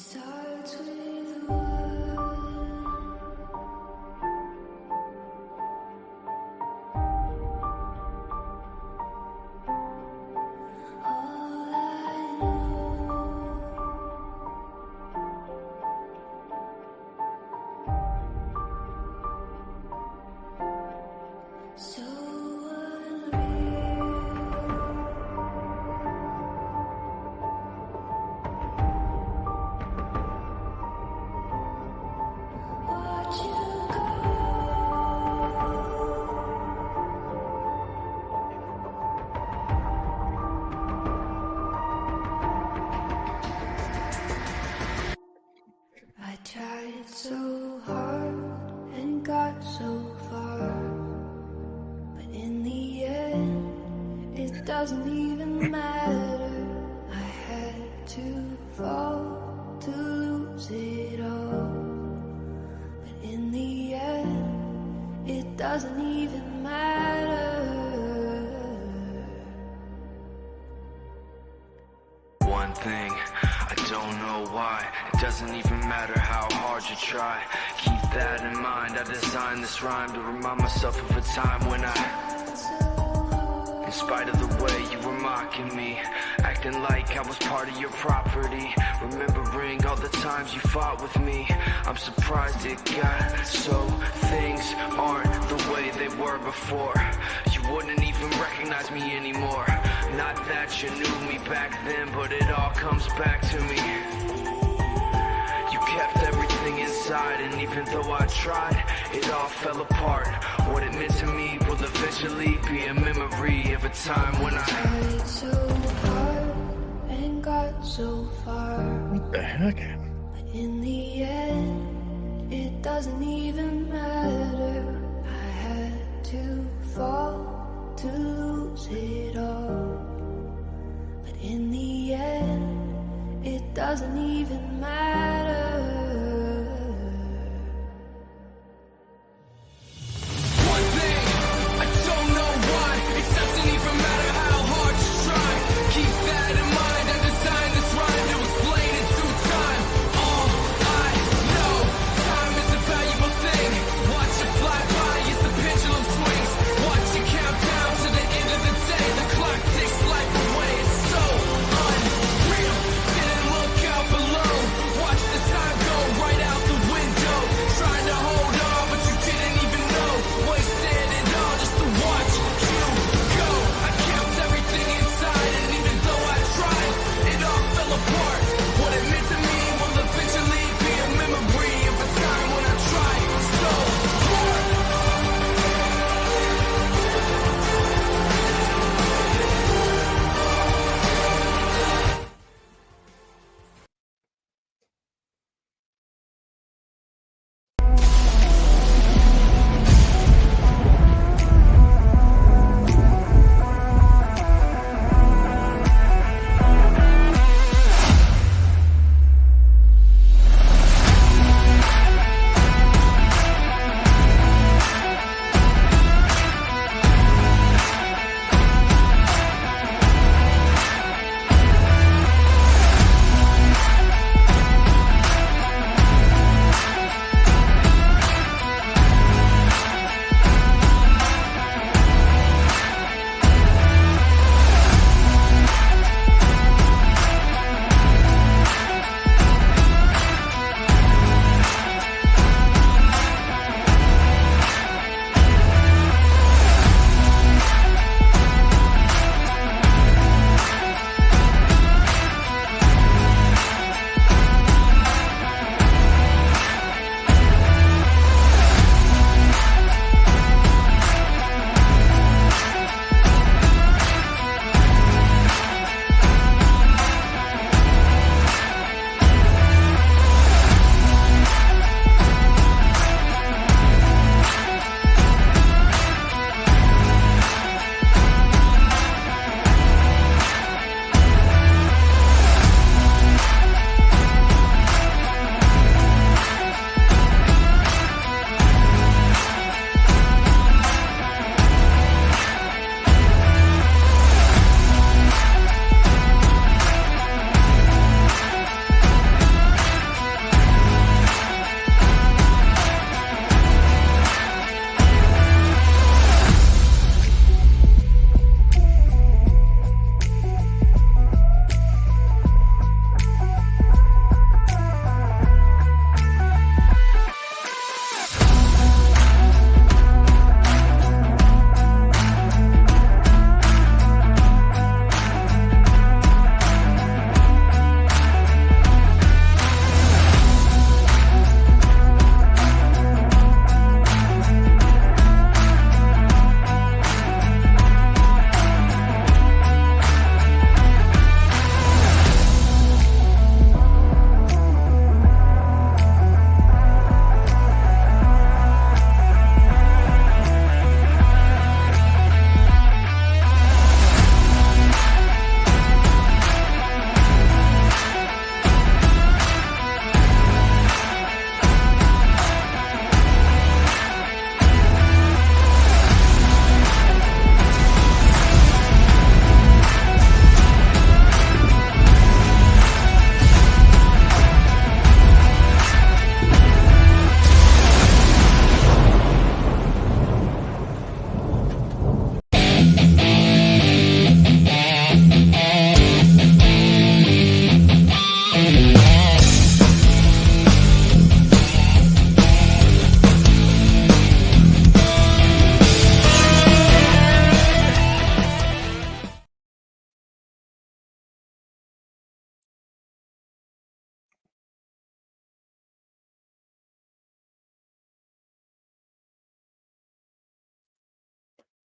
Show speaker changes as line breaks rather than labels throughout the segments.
starts with one. All I know, so unreal. Watch you go. I tried so hard and got so far, but in the end, it doesn't even matter. I had to fall to lose it all, but in the end, it doesn't even matter.
One thing, I don't know why. It doesn't even matter how hard you try. Keep that in mind. I designed this rhyme to remind myself of a time when in spite of the way you were mocking me, acting like I was part of your property, remembering all the times you fought with me, I'm surprised it got so things aren't the way they were before. You wouldn't even recognize me anymore. Not that you knew me back then, but it all comes back to me. You kept everything inside, and even though I tried, it all fell apart. What it meant to me will eventually be a memory of a time when I
tried so hard and got so far.
What the heck?
But in the end, it doesn't even matter. I had to fall to lose it all. But in the end, it doesn't even matter.
One thing, I don't know why. It doesn't even matter how hard you try. Keep that in mind. I designed this rhyme to explain it through time. All I know, time is a valuable thing. Watch it fly by as the pendulum swings. Watch it count down to the end of the day. The clock takes life away. It's so unreal. Didn't look out below. Watch the time go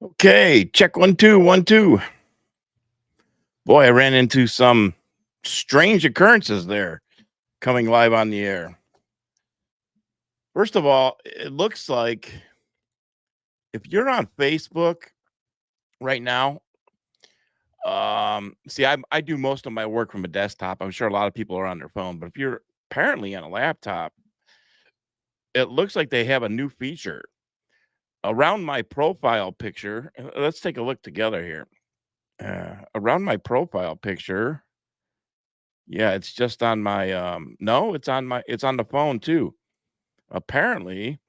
Okay, check 1 2 1 2. Boy, I ran into some strange occurrences there coming live on the air. First of all, it looks like if you're on Facebook right now, see, I do most of my work from a desktop. I'm sure a lot of people are on their phone, but if you're apparently on a laptop, it looks like they have a new feature around my profile picture. Let's take a look together here. Around my profile picture, yeah, it's just on my no, it's on the phone too. Apparently,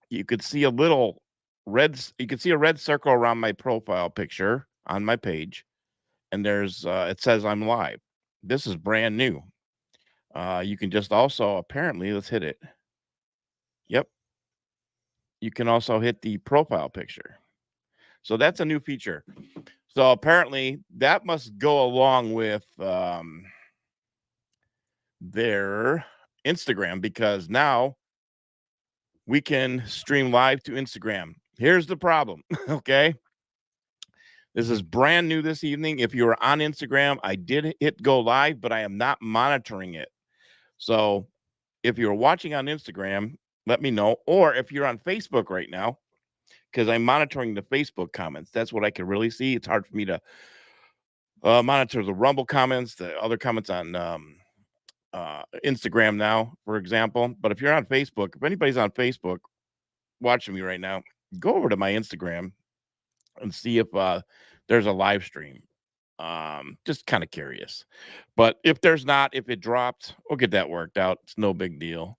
you could see a little you could see a red circle around my profile picture on my page, and there's it says I'm live. This is brand new. You can just also apparently let's hit it. Yep, you can also hit the profile picture. So that's a new feature. So apparently that must go along with their Instagram because now we can stream live to Instagram. Here's the problem, okay? This is brand new this evening. If you are on Instagram, I did hit go live, but I am not monitoring it. So if you're watching on Instagram, let me know. Or if you're on Facebook right now, because I'm monitoring the Facebook comments. That's what I can really see. It's hard for me to monitor the Rumble comments, the other comments on Instagram now, for example. But if you're on Facebook, if anybody's on Facebook watching me right now, go over to my Instagram and see if there's a live stream. Just kind of curious. But if there's not, if it dropped, we'll get that worked out. It's no big deal.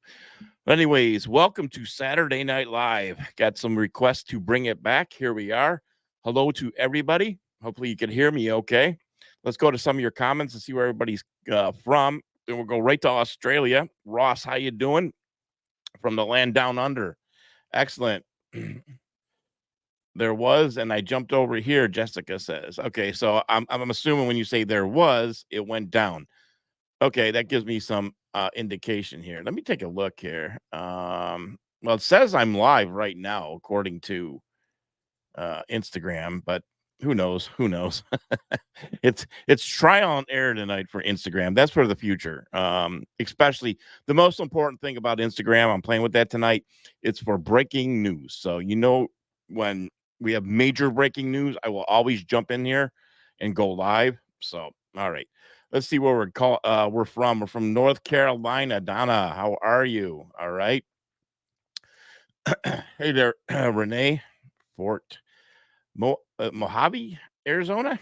But anyways, welcome to Saturday Night Live. Got some requests to bring it back. Here we are. Hello to everybody. Hopefully you can hear me okay. Let's go to some of your comments and see where everybody's from. Then we'll go right to Australia. Ross, how you doing? From the land down under. Excellent. There was, and I jumped over here, Jessica says. Okay, so I'm assuming when you say there was, it went down. Okay, that gives me some indication here. Let me take a look here. Well, it says I'm live right now, according to Instagram, but who knows? Who knows? It's trial and error tonight for Instagram. That's for the future. Especially the most important thing about Instagram, I'm playing with that tonight. It's for breaking news. So when we have major breaking news, I will always jump in here and go live. So all right. Let's see where we're from. We're from North Carolina. Donna, how are you? All right. Hey there, Renee, Fort Mojave, Arizona.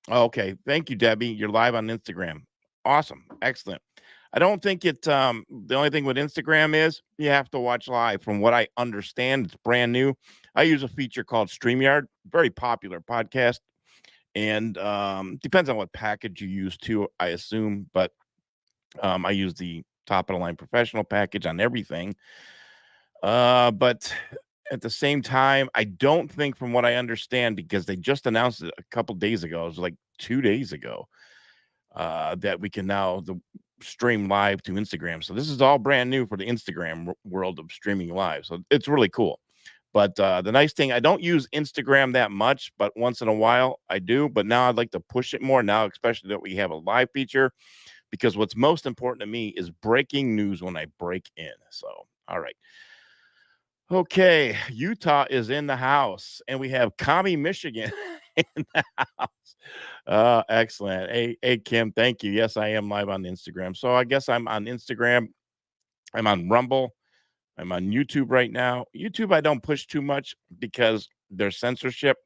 Oh, okay. Thank you, Debbie. You're live on Instagram. Awesome. Excellent. I don't think the only thing with Instagram is you have to watch live. From what I understand, it's brand new. I use a feature called StreamYard, very popular podcast. And depends on what package you use too, I assume. But I use the top of the line professional package on everything. But at the same time, I don't think, from what I understand, because they just announced it a couple days ago, it was like 2 days ago, that we can now stream live to Instagram. So this is all brand new for the Instagram world of streaming live. So it's really cool. But the nice thing, I don't use Instagram that much, but once in a while I do. But now I'd like to push it more now, especially that we have a live feature, because what's most important to me is breaking news when I break in. So, all right. Okay, Utah is in the house, and we have Commie, Michigan in the house. Excellent. Hey, Kim, thank you. Yes, I am live on Instagram. So I guess I'm on Instagram. I'm on Rumble. I'm on YouTube right now. YouTube, I don't push too much because there's censorship.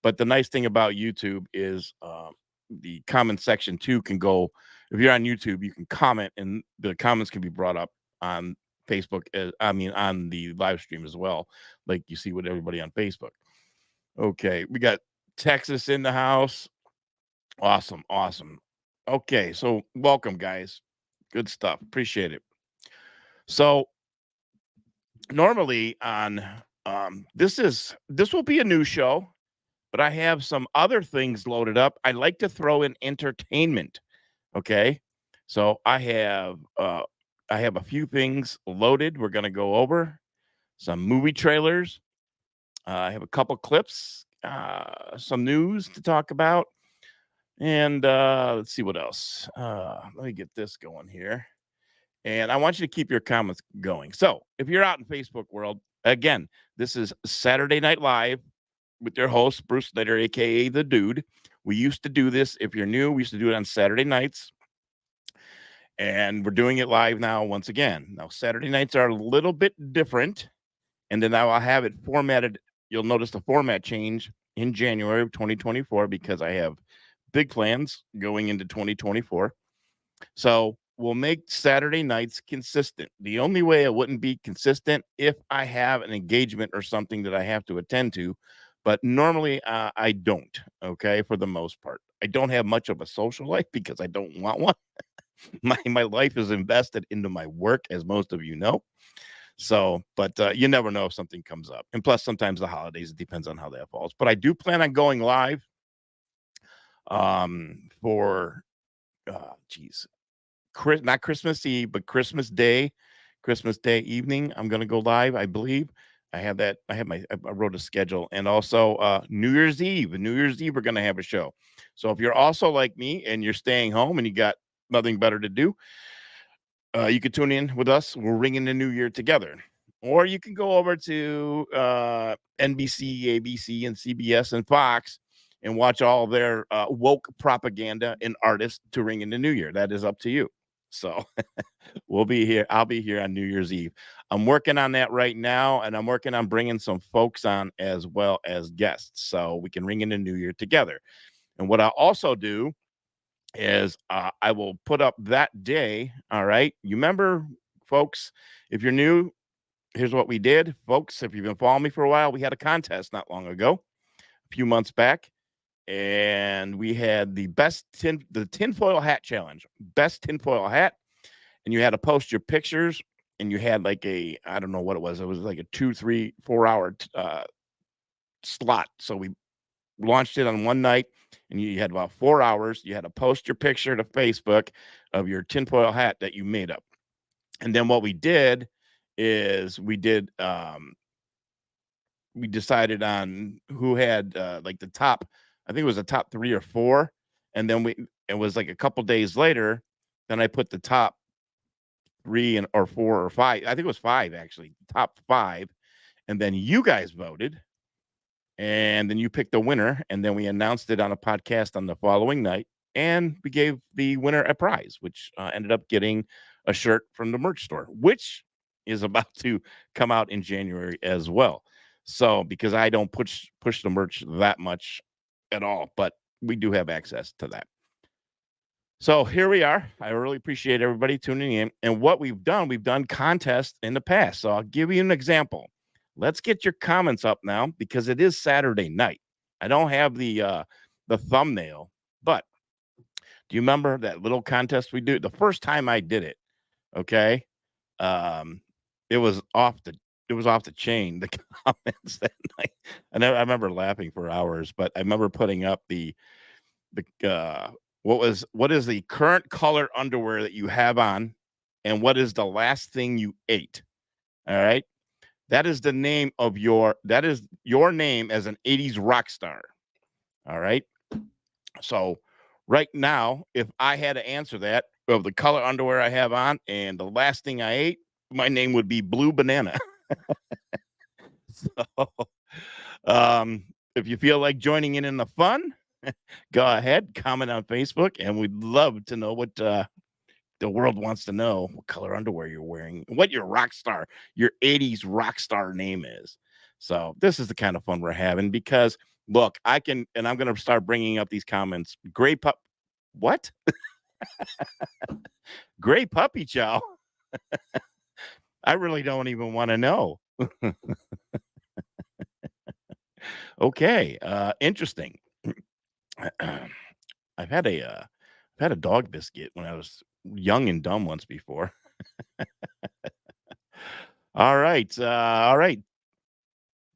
But the nice thing about YouTube is the comment section too can go. If you're on YouTube, you can comment, and the comments can be brought up on Facebook. On the live stream as well, like you see with everybody on Facebook. Okay, we got Texas in the house. Awesome. Okay, so welcome, guys. Good stuff. Appreciate it. So normally on this will be a new show, but I have some other things loaded up. I like to throw in entertainment. Okay, so I have a few things loaded. We're gonna go over some movie trailers. I have a couple clips. some news to talk about. And let's see what else. Let me get this going here. And I want you to keep your comments going. So if you're out in Facebook world, again, this is Saturday Night Live with your host, Bruce Snyder, aka The Dude. We used to do this. If you're new, we used to do it on Saturday nights. And we're doing it live now once again. Now, Saturday nights are a little bit different. And then I will have it formatted. You'll notice the format change in January of 2024 because I have big plans going into 2024. So we'll make Saturday nights consistent. The only way it wouldn't be consistent if I have an engagement or something that I have to attend to. But normally I don't, okay, for the most part. I don't have much of a social life because I don't want one. My life is invested into my work, as most of you know. So, but you never know if something comes up. And plus, sometimes the holidays, it depends on how that falls. But I do plan on going live for, not Christmas Eve, but Christmas Day evening. I'm going to go live, I believe. I wrote a schedule. And also New Year's Eve. We're going to have a show. So if you're also like me and you're staying home and you got nothing better to do, you could tune in with us. We're ringing the new year together. Or you can go over to NBC, ABC, and CBS and Fox and watch all their woke propaganda and artists to ring in the new year. That is up to you. So we'll be here. I'll be here on New Year's Eve. I'm working on that right now, and I'm working on bringing some folks on as well as guests so we can ring in the new year together. And what I'll also do is I will put up that day. All right. You remember, folks, if you're new, here's what we did. Folks, if you've been following me for a while, we had a contest not long ago, a few months back. And we had the tinfoil hat challenge, best tinfoil hat. And you had to post your pictures, and you had like I don't know what it was. It was like a 2, 3, 4 hour slot. So we launched it on one night, and you had about 4 hours. You had to post your picture to Facebook of your tinfoil hat that you made up. And then what we did is we decided on who had like the top, I think it was the top 3 or 4. And then it was like a couple days later, then I put the top 3 or 4 or 5. I think it was 5 actually, top 5. And then you guys voted. And then you picked the winner, and then we announced it on a podcast on the following night, and we gave the winner a prize, which ended up getting a shirt from the merch store, which is about to come out in January as well. So, because I don't push the merch that much at all, but we do have access to that. So here we are. I really appreciate everybody tuning in. And what we've done contests in the past. So I'll give you an example. Let's get your comments up now because it is Saturday night. I don't have the thumbnail, but do you remember that little contest we do? The first time I did it, okay, it was off the chain. The comments that night, and I remember laughing for hours. But I remember putting up what is the current color underwear that you have on, and what is the last thing you ate? All right. That is the name of your name as an 80s rock star. All right. So right now, if I had to answer that of the color underwear I have on and the last thing I ate, my name would be Blue Banana. So if you feel like joining in the fun, go ahead, comment on Facebook, and we'd love to know what the world wants to know what color underwear you're wearing, what your 80s rock star name is. So this is the kind of fun we're having because look, I'm going to start bringing up these comments. What? Gray puppy chow. I really don't even want to know. Okay. Interesting. I've had a dog biscuit when I was young and dumb once before. All right.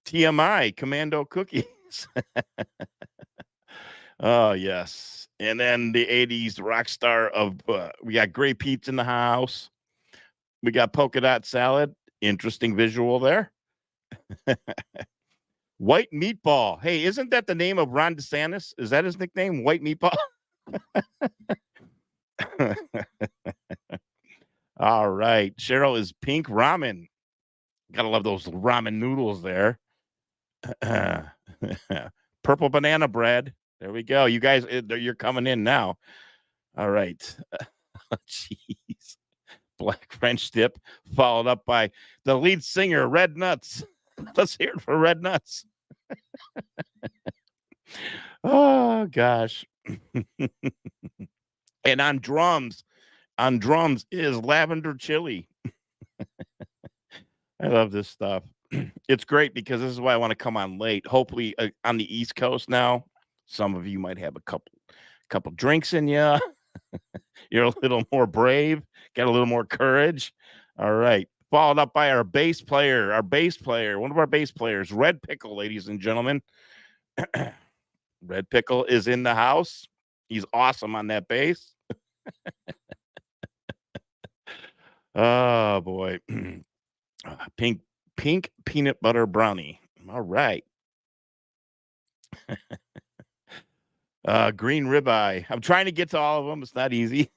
TMI Commando cookies. Oh, yes. And then the 80s rock star of we got Gray Pete's in the house. We got polka dot salad. Interesting visual there. White Meatball. Hey, isn't that the name of Ron DeSantis? Is that his nickname? White Meatball? All right. Cheryl is Pink Ramen. Gotta love those ramen noodles there. Purple banana bread. There we go. You guys, you're coming in now. All right. Jeez. Black French dip, followed up by the lead singer, Red Nuts. Let's hear it for Red Nuts. Oh, gosh. And on drums is Lavender Chili. I love this stuff. It's great because this is why I want to come on late. Hopefully on the East Coast now, some of you might have a couple drinks in you. You're a little more brave, got a little more courage. All right. Followed up by our bass player, one of our bass players, Red Pickle, ladies and gentlemen. Red Pickle is in the house. He's awesome on that bass. Oh boy. Pink peanut butter brownie. All right. Green ribeye. I'm trying to get to all of them. It's not easy.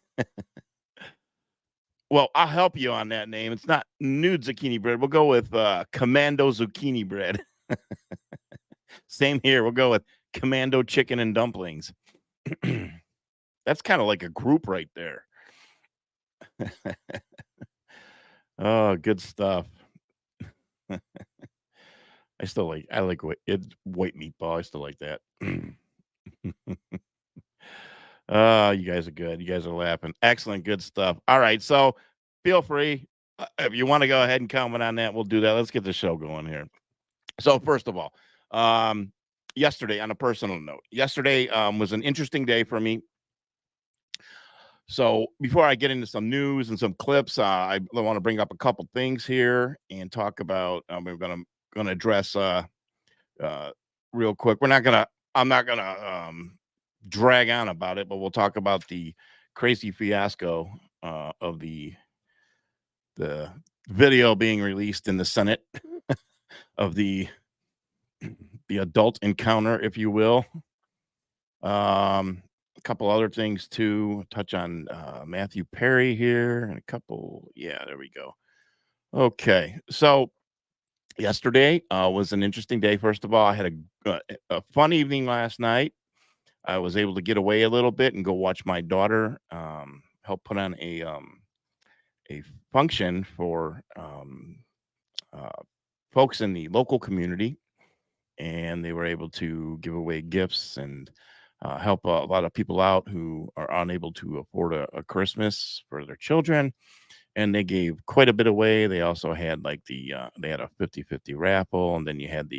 Well, I'll help you on that name. It's not nude zucchini bread. We'll go with commando zucchini bread. Same here. We'll go with commando chicken and dumplings. That's kind of like a group right there. Oh, good stuff. I like white meatball. I still like that. You guys are good. You guys are laughing. Excellent. Good stuff. All right. So feel free. If you want to go ahead and comment on that, we'll do that. Let's get the show going here. So first of all, yesterday, on a personal note, yesterday was an interesting day for me. So before I get into some news and some clips, I want to bring up a couple things here and talk about. We're gonna address real quick. I'm not gonna drag on about it, but we'll talk about the crazy fiasco of the video being released in the Senate of the adult encounter, if you will. A couple other things to touch on Matthew Perry here and a couple. Yeah, there we go. Okay. So yesterday was an interesting day. First of all, I had a fun evening last night. I was able to get away a little bit and go watch my daughter help put on a function for folks in the local community, and they were able to give away gifts and help a lot of people out who are unable to afford a Christmas for their children. And they gave quite a bit away. They also had like they had a 50-50 raffle, and then you had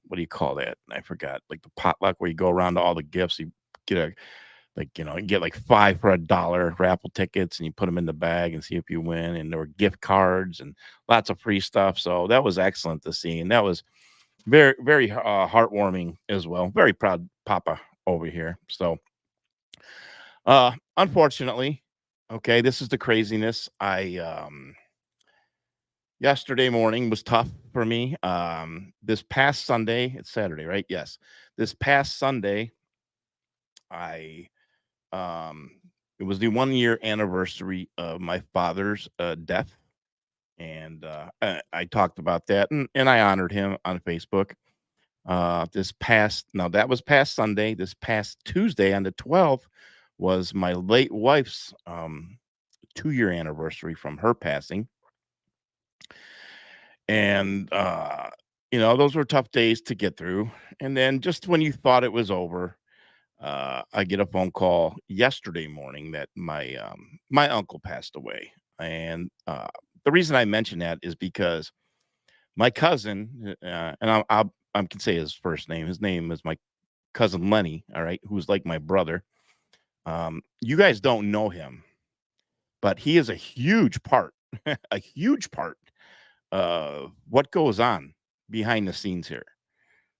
what do you call that? I forgot, like the potluck where you go around to all the gifts. You get you get like 5 for $1 raffle tickets, and you put them in the bag and see if you win. And there were gift cards and lots of free stuff. So that was excellent to see, and that was very, very heartwarming as well. Very proud Papa over here. So unfortunately, okay, this is the craziness. Yesterday morning was tough for me. This past Sunday, it's Saturday, right? Yes. This past Sunday, it was the 1-year anniversary of my father's death. And I talked about that, and I honored him on Facebook. That was past Sunday. This past Tuesday on the 12th was my late wife's 2-year anniversary from her passing. And those were tough days to get through. And then just when you thought it was over, I get a phone call yesterday morning that my uncle passed away. And the reason I mention that is because my cousin, and I can say his first name. His name is my cousin Lenny. All right, who's like my brother. You guys don't know him, but he is a huge part, of what goes on behind the scenes here.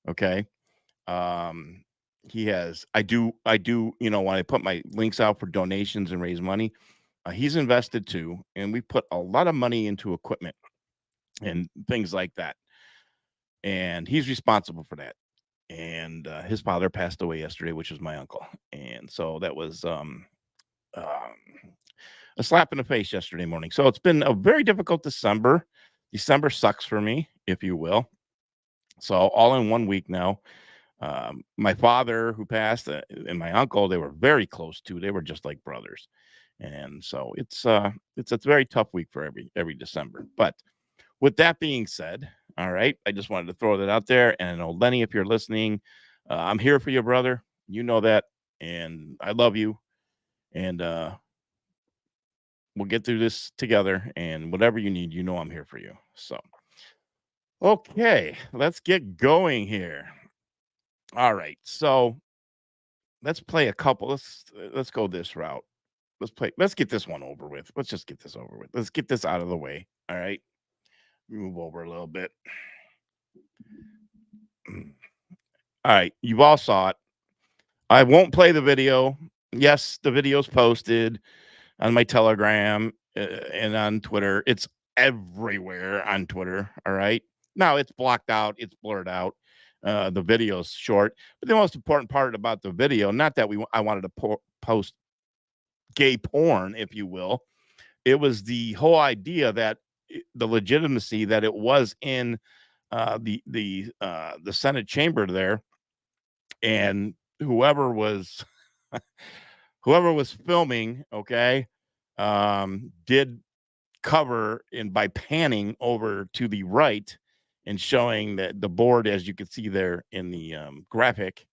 Okay. He has, I do, when I put my links out for donations and raise money, he's invested too. And we put a lot of money into equipment and things like that. and he's responsible for that. And his father passed away yesterday, which was my uncle, and so that was a slap in the face yesterday morning. So it's been a very difficult December. December sucks for me, if you will. So all in 1 week now. My father, who passed, and my uncle, they were very close too. They were just like brothers, and so it's a very tough week for every December. But with that being said, all right, I just wanted to throw that out there. And I know, Lenny, if you're listening, I'm here for you, brother. You know that, and I love you. And we'll get through this together. And whatever you need, you know I'm here for you. So, okay, let's get going here. All right, so let's play a couple. Let's go this route. Let's get this one over with. Let's just get this over with. Let's get this out of the way. All right. Move over a little bit. All right, you've all saw it. I won't play the video. Yes, the video's posted on my Telegram and on Twitter. It's everywhere on Twitter. All right. Now it's blocked out. It's blurred out. The video's short. But the most important part about the video, not that I wanted to post gay porn, if you will. It was the whole idea that the legitimacy that it was in the Senate chamber there, and whoever was filming, okay, did cover in by panning over to the right and showing that the board, as you can see there in the graphic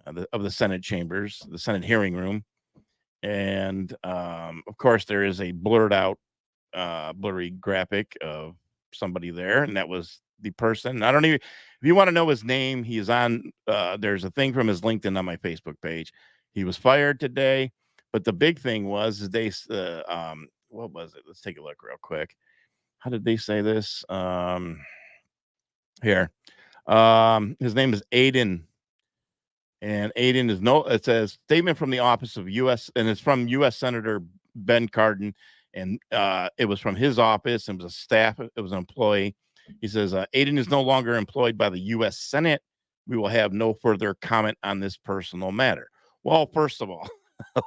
of the Senate chambers, the Senate hearing room. And of course, there is a blurry graphic of somebody there, and that was the person. I don't even, if you want to know his name, he is on, there's a thing from his LinkedIn on my Facebook page. He was fired today, but the big thing was they, what was it? Let's take a look real quick. How did they say this? Here, his name is Aiden. And Aiden is it says statement from the office of U.S. and it's from U.S. Senator Ben Cardin. And it was from his office. It was a staff. It was an employee. He says, Aiden is no longer employed by the U.S. Senate. We will have no further comment on this personal matter. Well, first of all,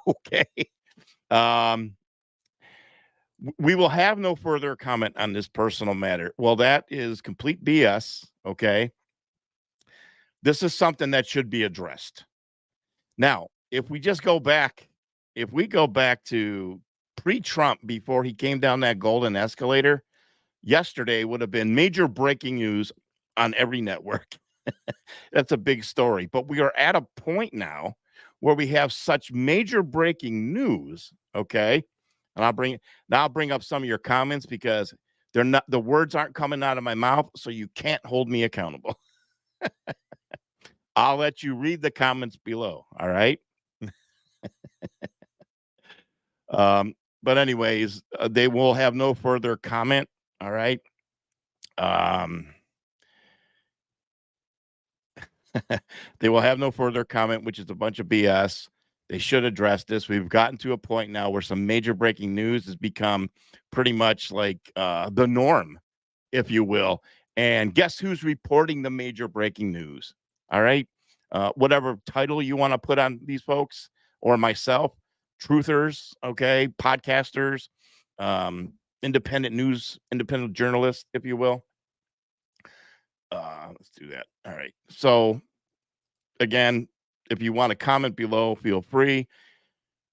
okay. We will have no further comment on this personal matter. Well, that is complete BS. Okay. This is something that should be addressed. Now, if we go back to pre-Trump, before he came down that golden escalator, yesterday would have been major breaking news on every network. That's a big story. But we are at a point now where we have such major breaking news. Okay. And I'll bring up some of your comments because the words aren't coming out of my mouth, so you can't hold me accountable. I'll let you read the comments below. All right. But anyways, they will have no further comment. All right. They will have no further comment, which is a bunch of BS. They should address this. We've gotten to a point now where some major breaking news has become pretty much like the norm, if you will. And guess who's reporting the major breaking news? All right. Whatever title you want to put on these folks or myself, truthers, okay, podcasters, independent journalists, if you will. Let's do that. All right. So again, if you want to comment below, feel free.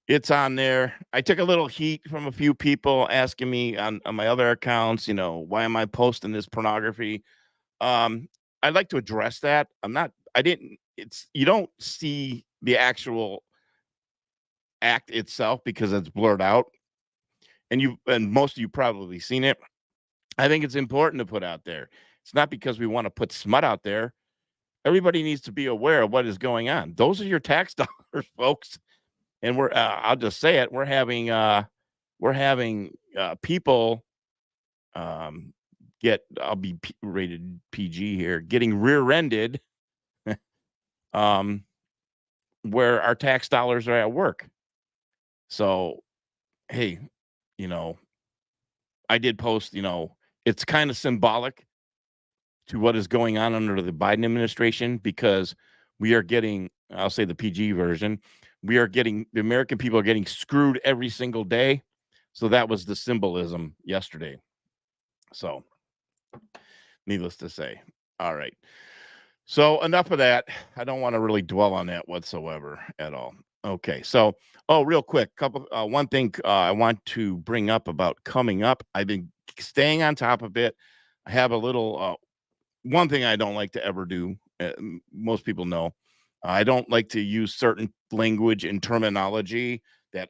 It's on there. I took a little heat from a few people asking me on my other accounts, why am I posting this pornography? I'd like to address that. You don't see the actual act itself because it's blurred out. And most of you probably seen it. I think it's important to put out there. It's not because we want to put smut out there. Everybody needs to be aware of what is going on. Those are your tax dollars, folks. And I'll just say it. We're having people I'll be rated PG here, getting rear-ended where our tax dollars are at work. So, hey, I did post, it's kind of symbolic to what is going on under the Biden administration, because we are getting, I'll say the PG version, the American people are getting screwed every single day. So that was the symbolism yesterday. So, needless to say. All right. So enough of that. I don't want to really dwell on that whatsoever at all. Okay. So, real quick, one thing I want to bring up about coming up. I've been staying on top of it. I have a little one thing I don't like to ever do. Most people know I don't like to use certain language and terminology that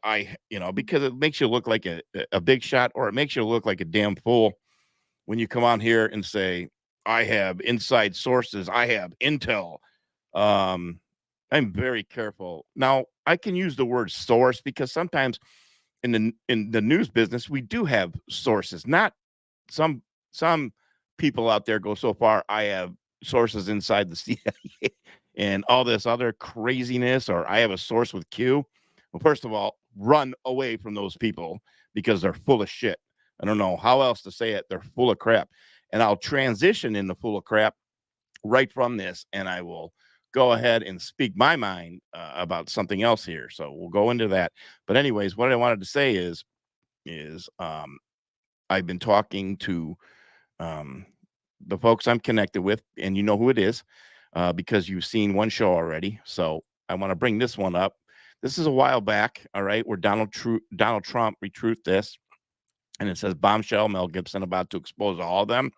because it makes you look like a big shot, or it makes you look like a damn fool when you come on here and say, I have inside sources, I have intel. Um, I'm very careful. Now, I can use the word source because sometimes in the news business, we do have sources. Not some some people out there go so far, I have sources inside the CIA and all this other craziness, or I have a source with Q. Well, first of all, run away from those people because they're full of shit. I don't know how else to say it. They're full of crap. And I'll transition into full of crap right from this, and I will go ahead and speak my mind about something else here. So we'll go into that. But anyways, what I wanted to say is I've been talking to the folks I'm connected with, and you know who it is because you've seen one show already. So I want to bring this one up. This is a while back, all right, where Donald Trump retruthed this, and it says bombshell: Mel Gibson about to expose all of them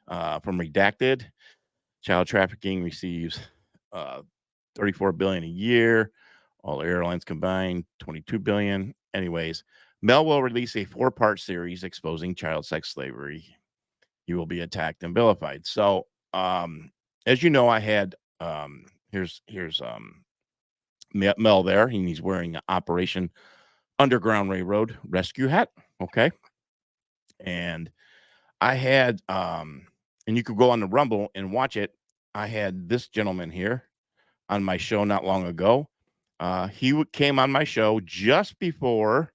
from redacted. Child trafficking receives 34 billion a year. All airlines combined, 22 billion. Anyways, Mel will release a 4-part series exposing child sex slavery. He will be attacked and vilified. So, as you know, I had here's Mel there, and he's wearing an Operation Underground Railroad rescue hat. Okay, and I had and you could go on the Rumble and watch it. I had this gentleman here on my show not long ago. He came on my show just before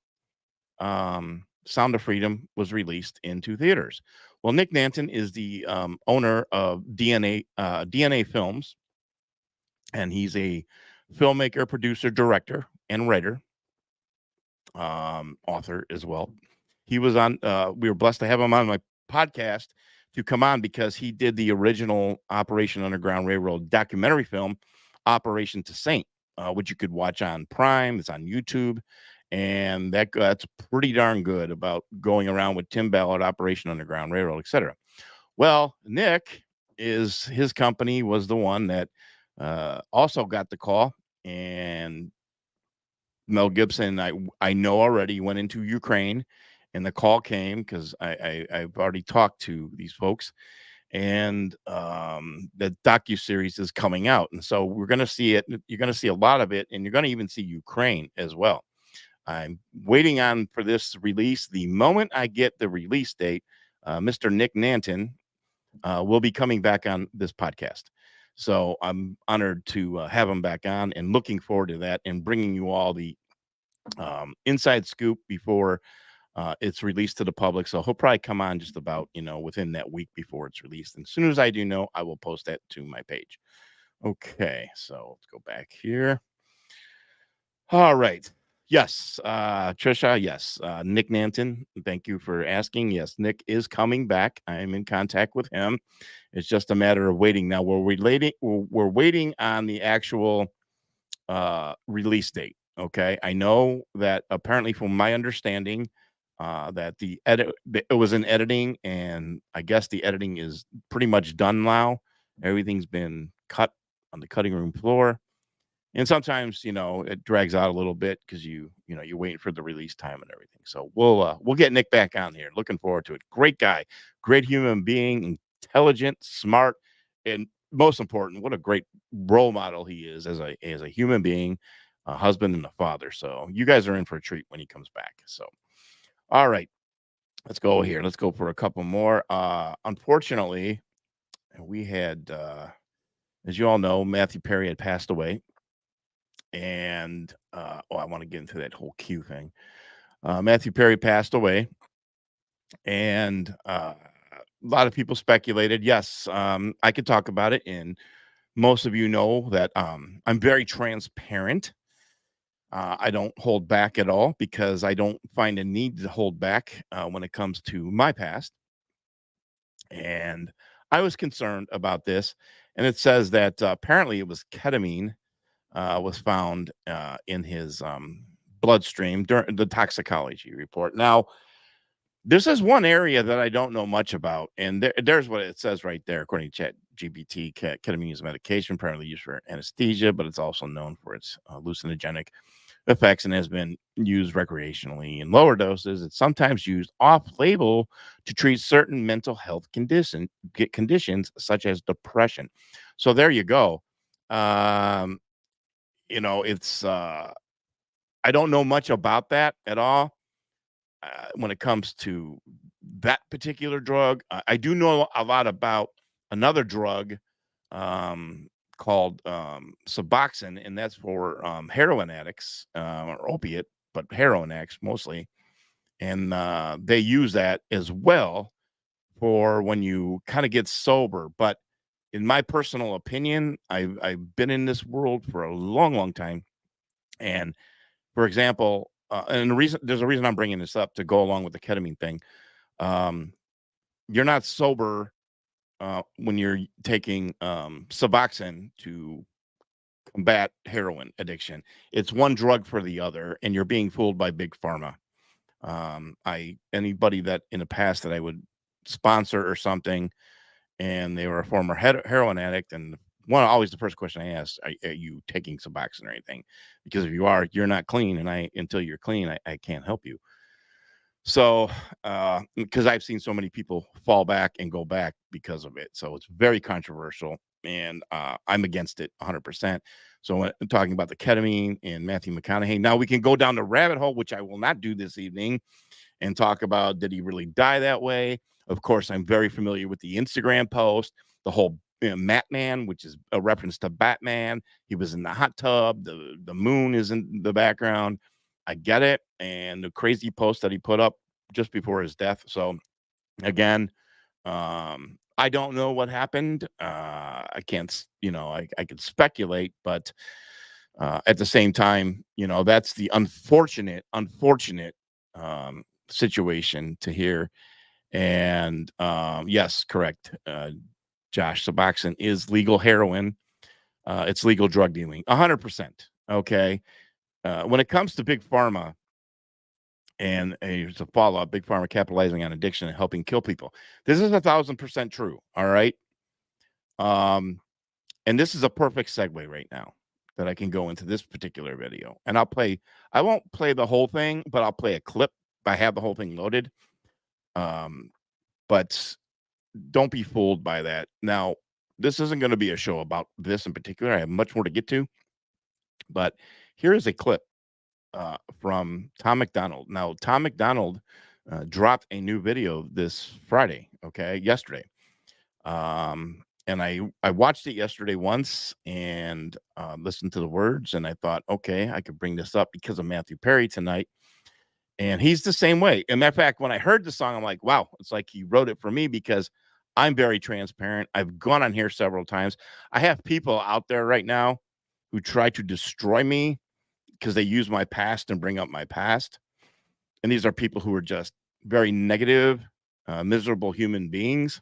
Sound of Freedom was released into theaters. Well, Nick Nanton is the owner of DNA Films, and he's a filmmaker, producer, director, and writer, author as well. He was on. We were blessed to have him on my podcast to come on because he did the original Operation Underground Railroad documentary film, Operation to Saint, which you could watch on Prime. It's on YouTube, and that's pretty darn good about going around with Tim Ballard, Operation Underground Railroad, etc. Well, Nick his company was the one that also got the call, and Mel Gibson, I know already went into Ukraine, and the call came because I've already talked to these folks, and the docuseries is coming out, and so we're going to see it. You're going to see a lot of it, and you're going to even see Ukraine as well. I'm waiting on for this release. The moment I get the release date, Mr. Nick Nanton will be coming back on this podcast. So I'm honored to have him back on, and looking forward to that and bringing you all the inside scoop before it's released to the public. So he'll probably come on just about, within that week before it's released. And as soon as I do know, I will post that to my page. Okay, so let's go back here. All right. Yes, Trisha, yes. Nick Nanton, thank you for asking. Yes, Nick is coming back. I am in contact with him. It's just a matter of waiting. Now we're waiting on the actual release date. Okay. I know that apparently, from my understanding, that it was in editing, and I guess the editing is pretty much done now. Everything's been cut on the cutting room floor. And sometimes, it drags out a little bit because you're waiting for the release time and everything. So we'll get Nick back on here. Looking forward to it. Great guy, great human being, intelligent, smart, and most important, what a great role model he is as a human being, a husband and a father. So you guys are in for a treat when he comes back. So, all right, let's go here. Let's go for a couple more. Unfortunately, we had, as you all know, Matthew Perry had passed away. And I want to get into that whole Q thing. Matthew Perry passed away, and lot of people speculated. Yes, I could talk about it, and most of you know that I'm very transparent. I don't hold back at all because I don't find a need to hold back when it comes to my past. And I was concerned about this, and it says that apparently it was ketamine was found in his bloodstream during the toxicology report. Now, this is one area that I don't know much about, and there's what it says right there. According to ChatGPT, ketamine is a medication primarily used for anesthesia, but it's also known for its hallucinogenic effects and has been used recreationally in lower doses. It's sometimes used off-label to treat certain mental health conditions such as depression. So there you go. Um, it's I don't know much about that at all when it comes to that particular drug. I do know a lot about another drug called Suboxone, and that's for heroin addicts or opiate, but heroin addicts mostly. And they use that as well for when you kind of get sober. But in my personal opinion, I've been in this world for a long, long time. And for example, and there's a reason I'm bringing this up to go along with the ketamine thing. Um, you're not sober when you're taking Suboxone to combat heroin addiction. It's one drug for the other, and you're being fooled by big pharma. Anybody that in the past that I would sponsor or something, and they were a former heroin addict, and always the first question I ask, are you taking Suboxone or anything? Because if you are, you're not clean, and until you're clean, I can't help you. So, because I've seen so many people fall back and go back because of it. So it's very controversial, and I'm against it 100%. So when I'm talking about the ketamine and Matthew McConaughey, now we can go down the rabbit hole, which I will not do this evening, and talk about, did he really die that way? Of course, I'm very familiar with the Instagram post, the whole Matt Man, which is a reference to Batman. He was in the hot tub. The moon is in the background. I get it. And the crazy post that he put up just before his death. So again, I don't know what happened. I can't, I could speculate, but at the same time, that's the unfortunate situation to hear. And yes, correct. Josh, Suboxone is legal heroin. It's legal drug dealing, 100%. Okay. When it comes to big pharma and here's a follow-up, big pharma capitalizing on addiction and helping kill people. This is 1,000% true. All right. And this is a perfect segue right now that I can go into this particular video. And I won't play the whole thing, but I'll play a clip. I have the whole thing loaded. But don't be fooled by that. Now, this isn't going to be a show about this in particular. I have much more to get to. But here is a clip from Tom McDonald. Now, Tom McDonald dropped a new video this Friday, yesterday. And I watched it yesterday once and listened to the words, and I thought, okay, I could bring this up because of Matthew Perry tonight. And he's the same way. And matter of fact, when I heard the song, I'm like, wow, it's like he wrote it for me because I'm very transparent. I've gone on here several times. I have people out there right now who try to destroy me because they use my past and bring up my past. And these are people who are just very negative, miserable human beings.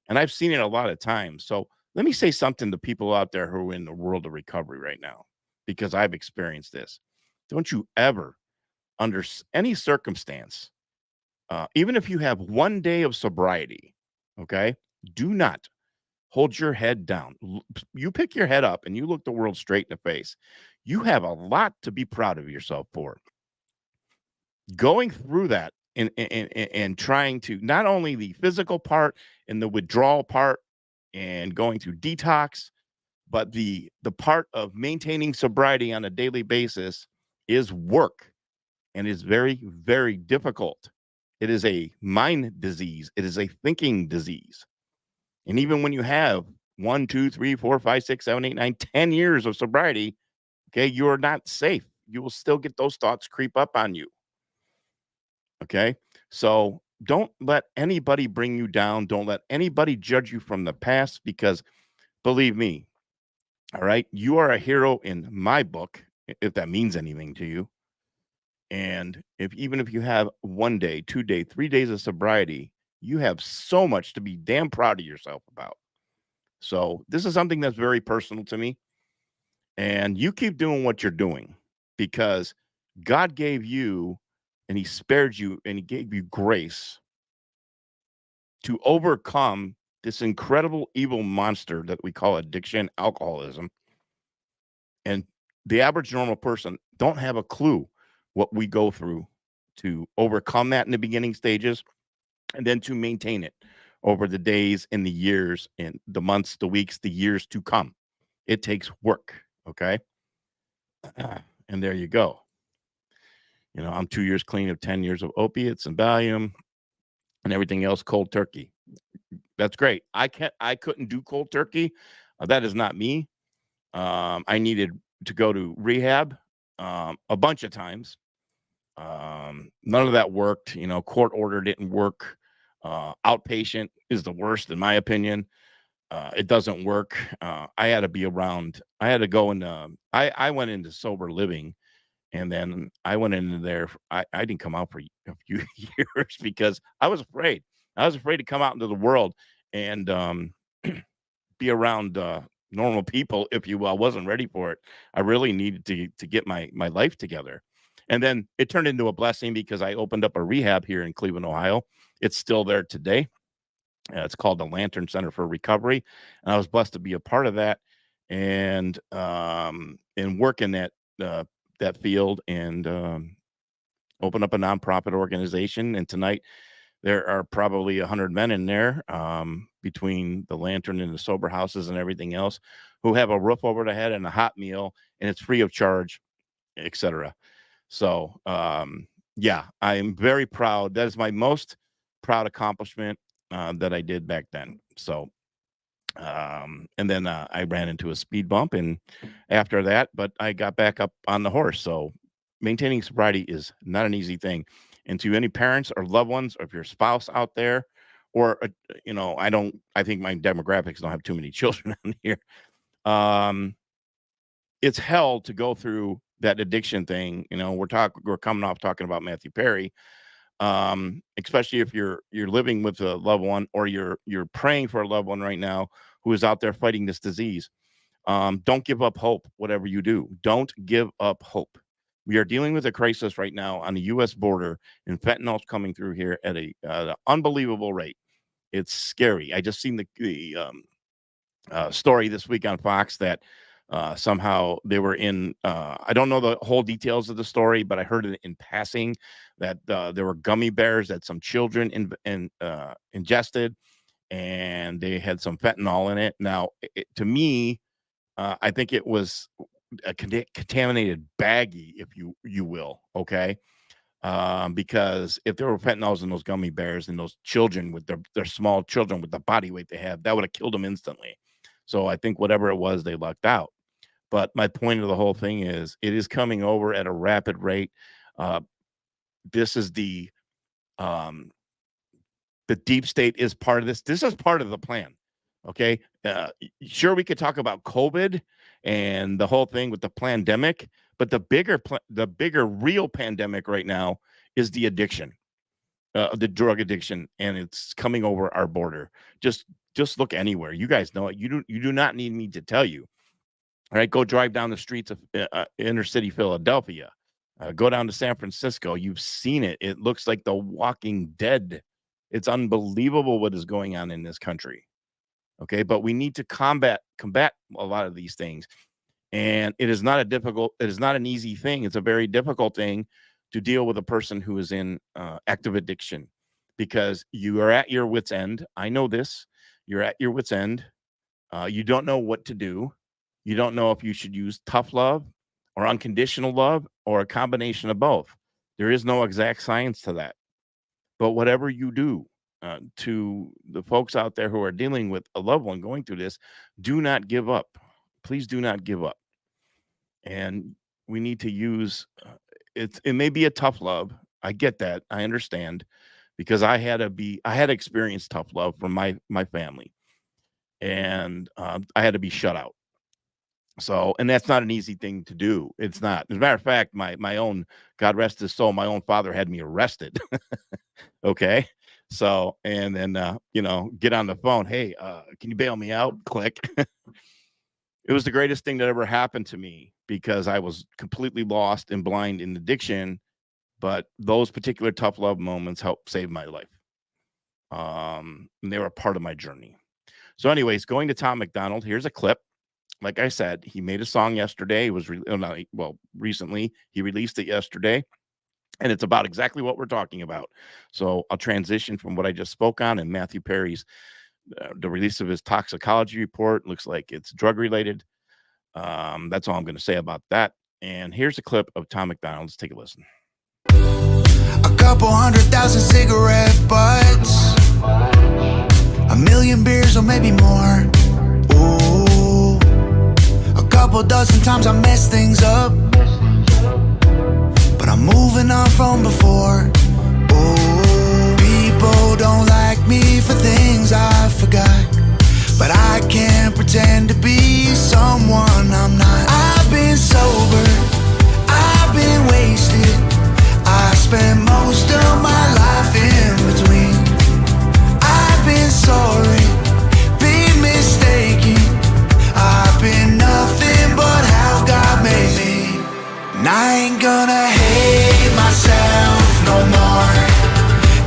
And I've seen it a lot of times. So let me say something to people out there who are in the world of recovery right now, because I've experienced this. Don't you ever, under any circumstance, even if you have 1 day of sobriety, okay, do not hold your head down. You pick your head up and you look the world straight in the face. You have a lot to be proud of yourself for. Going through that and trying to, not only the physical part and the withdrawal part and going through detox, but the part of maintaining sobriety on a daily basis is work, and is very, very difficult. It is a mind disease. It is a thinking disease. And even when you have 1, 2, 3, 4, 5, 6, 7, 8, 9, 10 years of sobriety, okay, you are not safe. You will still get those thoughts creep up on you. Okay. So don't let anybody bring you down. Don't let anybody judge you from the past, because believe me, all right, you are a hero in my book, if that means anything to you. And even if you have 1 day, 2 day, 3 days of sobriety, you have so much to be damn proud of yourself about. So this is something that's very personal to me. And you keep doing what you're doing, because God gave you, and he spared you, and he gave you grace to overcome this incredible evil monster that we call addiction, alcoholism. And the average normal person don't have a clue what we go through to overcome that in the beginning stages, and then to maintain it over the days and the years and the months, the weeks, the years to come. It takes work. Okay. And there you go. I'm 2 years clean of 10 years of opiates and Valium and everything else cold turkey. That's great. I couldn't do cold turkey. That is not me. I needed to go to rehab a bunch of times. None of that worked. Court order didn't work. Outpatient is the worst, in my opinion. It doesn't work. I had to be around. I had to go in. I went into sober living, and then I went into there. I didn't come out for a few years because I was afraid. I was afraid to come out into the world and be around normal people, if you will. I wasn't ready for it. I really needed to get my life together. And then it turned into a blessing because I opened up a rehab here in Cleveland, Ohio. It's still there today. It's called the Lantern Center for Recovery, and I was blessed to be a part of that and work in that field and open up a nonprofit organization. And tonight there are probably 100 men in there, between the Lantern and the sober houses and everything else, who have a roof over their head and a hot meal, and it's free of charge, etc. So, yeah, I am very proud. That is my most proud accomplishment that I did back then. So, and then I ran into a speed bump, and after that, but I got back up on the horse. So, maintaining sobriety is not an easy thing. And to any parents or loved ones, or if your spouse out there, or I think my demographics don't have too many children on here. Um, it's hell to go through that addiction thing. We're coming off talking about Matthew Perry, especially if you're living with a loved one, or you're praying for a loved one right now who is out there fighting this disease. Don't give up hope. Whatever you do, don't give up hope. We are dealing with a crisis right now on the U.S. border, and fentanyl's coming through here at an unbelievable rate. It's scary. I just seen the story this week on Fox that somehow they were in. I don't know the whole details of the story, but I heard it in passing that there were gummy bears that some children ingested, and they had some fentanyl in it. Now, to me, I think it was a contaminated baggie, if you will. Okay. Because if there were fentanyls in those gummy bears and those children with their small children with the body weight they have, that would have killed them instantly. So I think whatever it was, they lucked out. But my point of the whole thing is, it is coming over at a rapid rate. Uh, this is um, the deep state is part of this. This is part of the plan. Okay. Sure, we could talk about COVID and the whole thing with the pandemic, but the bigger real pandemic right now is the addiction, the drug addiction, and it's coming over our border. Just look anywhere. You guys know it. You do not need me to tell you. All right, go drive down the streets of inner city Philadelphia. Go down to San Francisco. You've seen it. It looks like The Walking Dead. It's unbelievable what is going on in this country. Okay, but we need to combat a lot of these things, and it is not an easy thing. It's a very difficult thing to deal with a person who is in active addiction, because you are at your wit's end. I know this. You're at your wit's end. You don't know what to do. You don't know if you should use tough love or unconditional love or a combination of both. There is no exact science to that. But whatever you do, to the folks out there who are dealing with a loved one going through this, do not give up. Please do not give up. And we need to use it may be a tough love. I get that. I understand. because I had to experience tough love from my family, and I had to be shut out. So, and that's not an easy thing to do. It's not. As a matter of fact, my own, God rest his soul, my own father had me arrested. Okay. So, and then get on the phone. Hey, can you bail me out? Click. It was the greatest thing that ever happened to me because I was completely lost and blind in addiction. But those particular tough love moments helped save my life. And they were a part of my journey. So, anyways, going to Tom McDonald, here's a clip. Like I said, he made a song yesterday. It was recently. He released it yesterday, and it's about exactly what we're talking about. So I'll transition from what I just spoke on and Matthew Perry's the release of his toxicology report. Looks like it's drug related. That's all I'm going to say about that. And here's a clip of Tom McDonald. Let's take a listen.
A couple 100,000 cigarette butts, a million beers or maybe more. Ooh, a couple dozen times I messed things up, but I'm moving on from before. Ooh, people don't like me for things I forgot, but I can't pretend to be someone I'm not. I've been sober, I've been wasted, I spent most of my life in between. I've been sorry, been mistaken, I've been nothing but how God made me. And I ain't gonna hate myself no more.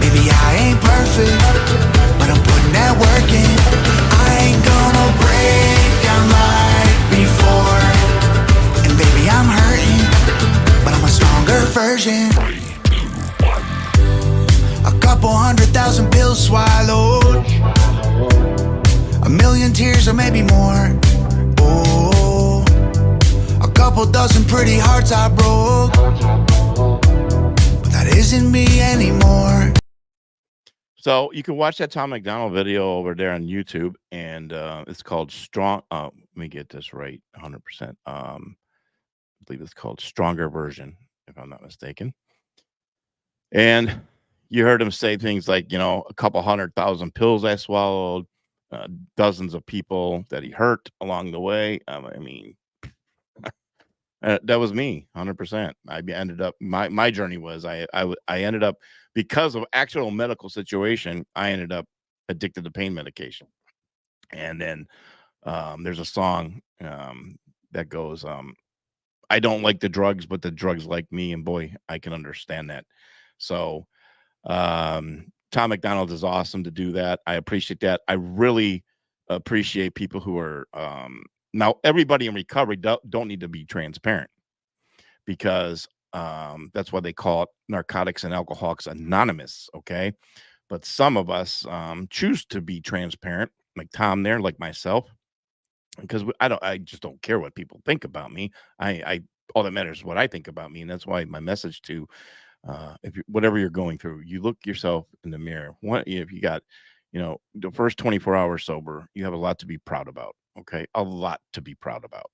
Maybe I ain't perfect, but I'm putting that work in. I ain't gonna break down like before. And baby, I'm hurting, but I'm a stronger version. A couple 100,000 pills swallowed, a million tears or maybe more. Oh, a couple dozen pretty hearts I broke, but that isn't me anymore.
So you can watch that Tom McDonald video over there on YouTube, and it's called Strong. Let me get this right, 100%. I believe it's called Stronger Version, if I'm not mistaken. And you heard him say things like, a couple 100,000 pills I swallowed, dozens of people that he hurt along the way. I mean, that was me, 100%. I ended up, my journey was I ended up, because of actual medical situation, I ended up addicted to pain medication. And then there's a song that goes, I don't like the drugs, but the drugs like me. And boy, I can understand that. So Tom McDonald is awesome to do that. I appreciate that. I really appreciate people who are now everybody in recovery don't need to be transparent, because that's why they call it Narcotics and Alcoholics Anonymous. Okay. But some of us choose to be transparent, like Tom there, like myself, because I just don't care what people think about me. I all that matters is what I think about me. And that's why my message to whatever you're going through, you look yourself in the mirror. If you got, the first 24 hours sober, you have a lot to be proud about. Okay. A lot to be proud about.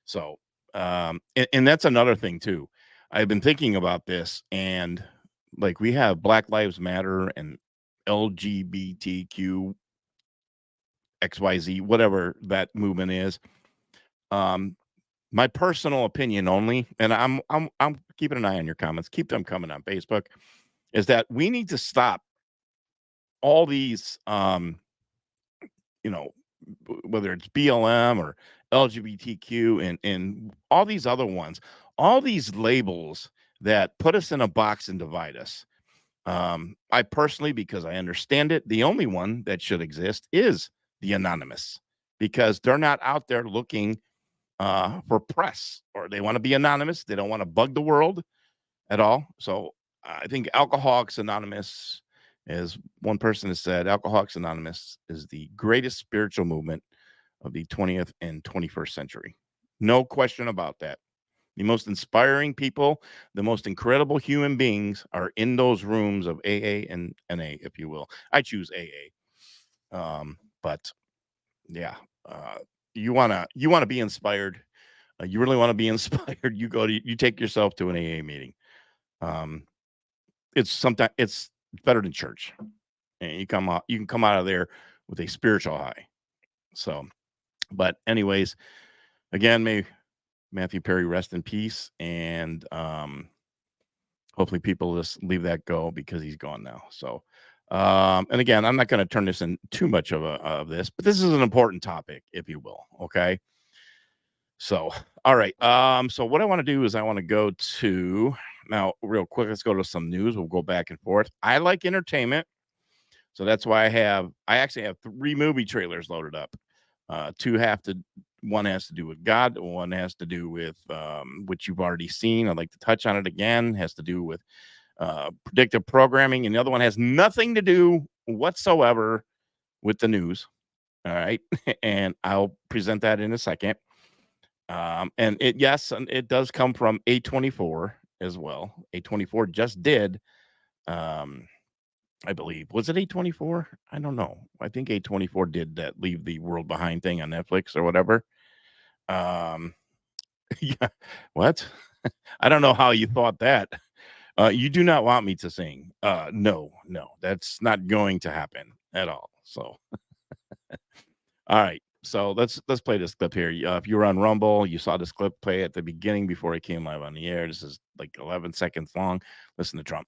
So, and that's another thing too. I've been thinking about this, and like we have Black Lives Matter and LGBTQ XYZ, whatever that movement is. My personal opinion only, and I'm keeping an eye on your comments. Keep them coming on Facebook. Is that we need to stop all these, whether it's BLM or LGBTQ and all these other ones, all these labels that put us in a box and divide us. I personally, because I understand it, the only one that should exist is the anonymous, because they're not out there looking for press, or they want to be anonymous. They don't want to bug the world at all. So I think Alcoholics Anonymous, as one person has said, Alcoholics Anonymous is the greatest spiritual movement of the 20th and 21st century. No question about that. The most inspiring people, the most incredible human beings are in those rooms of AA and NA, if you will. I choose AA. But yeah, you want to be inspired. You really want to be inspired. You take yourself to an AA meeting. It's It's better than church. And you can come out of there with a spiritual high. So, but anyways, again, may Matthew Perry rest in peace, and hopefully people just leave that go because he's gone now. So, and again, I'm not going to turn this in too much of this, but this is an important topic, if you will. Okay. So, all right. So what I want to do is I want to go to now real quick. Let's go to some news. We'll go back and forth. I like entertainment. So that's why I actually have 3 movie trailers loaded up. One has to do with God. One has to do with which you've already seen. I'd like to touch on it again. Has to do with predictive programming. And the other one has nothing to do whatsoever with the news. All right. And I'll present that in a second. And it does come from A24 as well. A24 just did, I believe. Was it A24? I don't know. I think A24 did that Leave the World Behind thing on Netflix or whatever. Yeah. What? I don't know how you thought that. You do not want me to sing. No, that's not going to happen at all. So, all right. So let's play this clip here. If you were on Rumble, you saw this clip play at the beginning before it came live on the air. This is like 11 seconds long. Listen to Trump.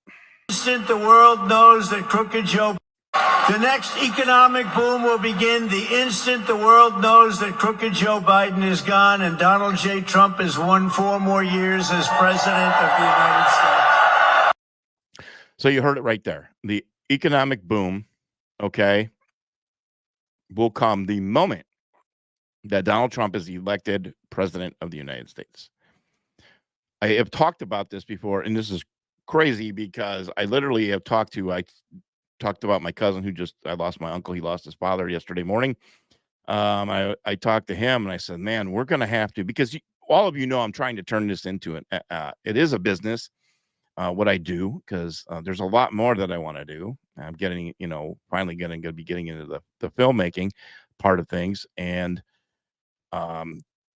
Instant the world knows that crooked Joe. The next economic boom will begin the instant the world knows that crooked Joe Biden is gone and Donald J. Trump has won 4 more years as president of the United States.
So you heard it right there. The economic boom, okay, will come the moment that Donald Trump is elected president of the United States. I have talked about this before, and this is crazy because I literally have talked about my cousin I lost my uncle. He lost his father yesterday morning. I talked to him and I said, man, we're going to have to, because all of you know, I'm trying to turn this into it is a business, what I do, because there's a lot more that I want to do. I'm getting, finally going to be getting into the filmmaking part of things. And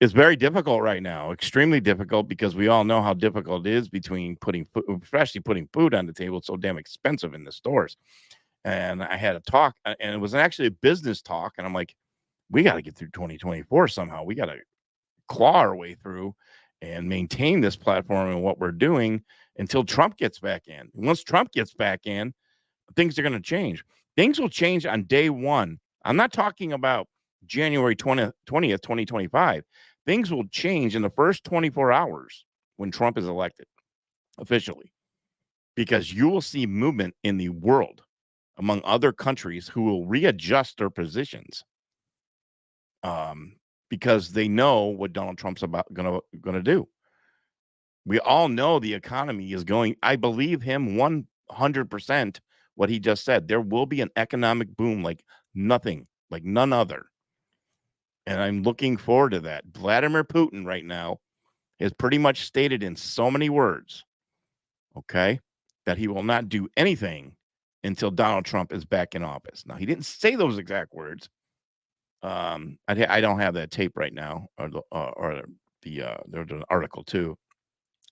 it's very difficult right now, extremely difficult, because we all know how difficult it is especially putting food on the table. It's so damn expensive in the stores. And I had a talk, and it was actually a business talk. And I'm like, we got to get through 2024 somehow. We got to claw our way through and maintain this platform and what we're doing until Trump gets back in. And once Trump gets back in, things are going to change. Things will change on day one. I'm not talking about January 20th, 2025. Things will change in the first 24 hours when Trump is elected officially, because you will see movement in the world among other countries who will readjust their positions, because they know what Donald Trump's going to do. We all know the economy is going. I believe him 100%. What he just said, there will be an economic boom like none other. And I'm looking forward to that. Vladimir Putin right now has pretty much stated in so many words, okay, that he will not do anything until Donald Trump is back in office. Now, he didn't say those exact words. I don't have that tape right now, or there's an article too,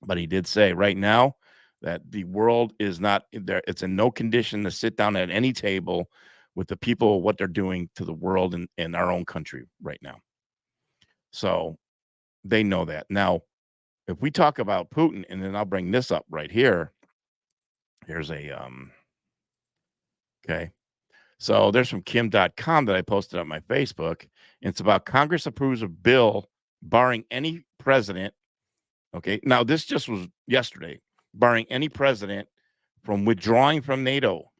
but he did say right now that the world is not there. It's in no condition to sit down at any table with the people, what they're doing to the world and our own country right now. So they know that. Now, if we talk about Putin, and then I'll bring this up right here. Here's a, okay. So there's from Kim.com that I posted on my Facebook. And it's about Congress approves of bill barring any president. Okay. Now, this just was yesterday, barring any president from withdrawing from NATO.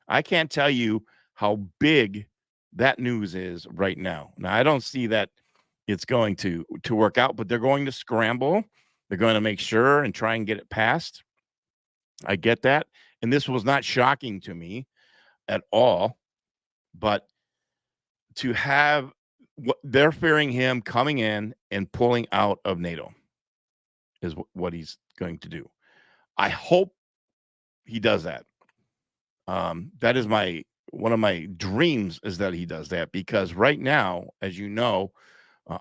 I can't tell you how big that news is right now. Now, I don't see that it's going to work out, but they're going to scramble. They're going to make sure and try and get it passed. I get that. And this was not shocking to me at all. But to have what they're fearing him coming in and pulling out of NATO is what he's going to do. I hope he does that. That is one of my dreams, is that he does that, because right now, as you know,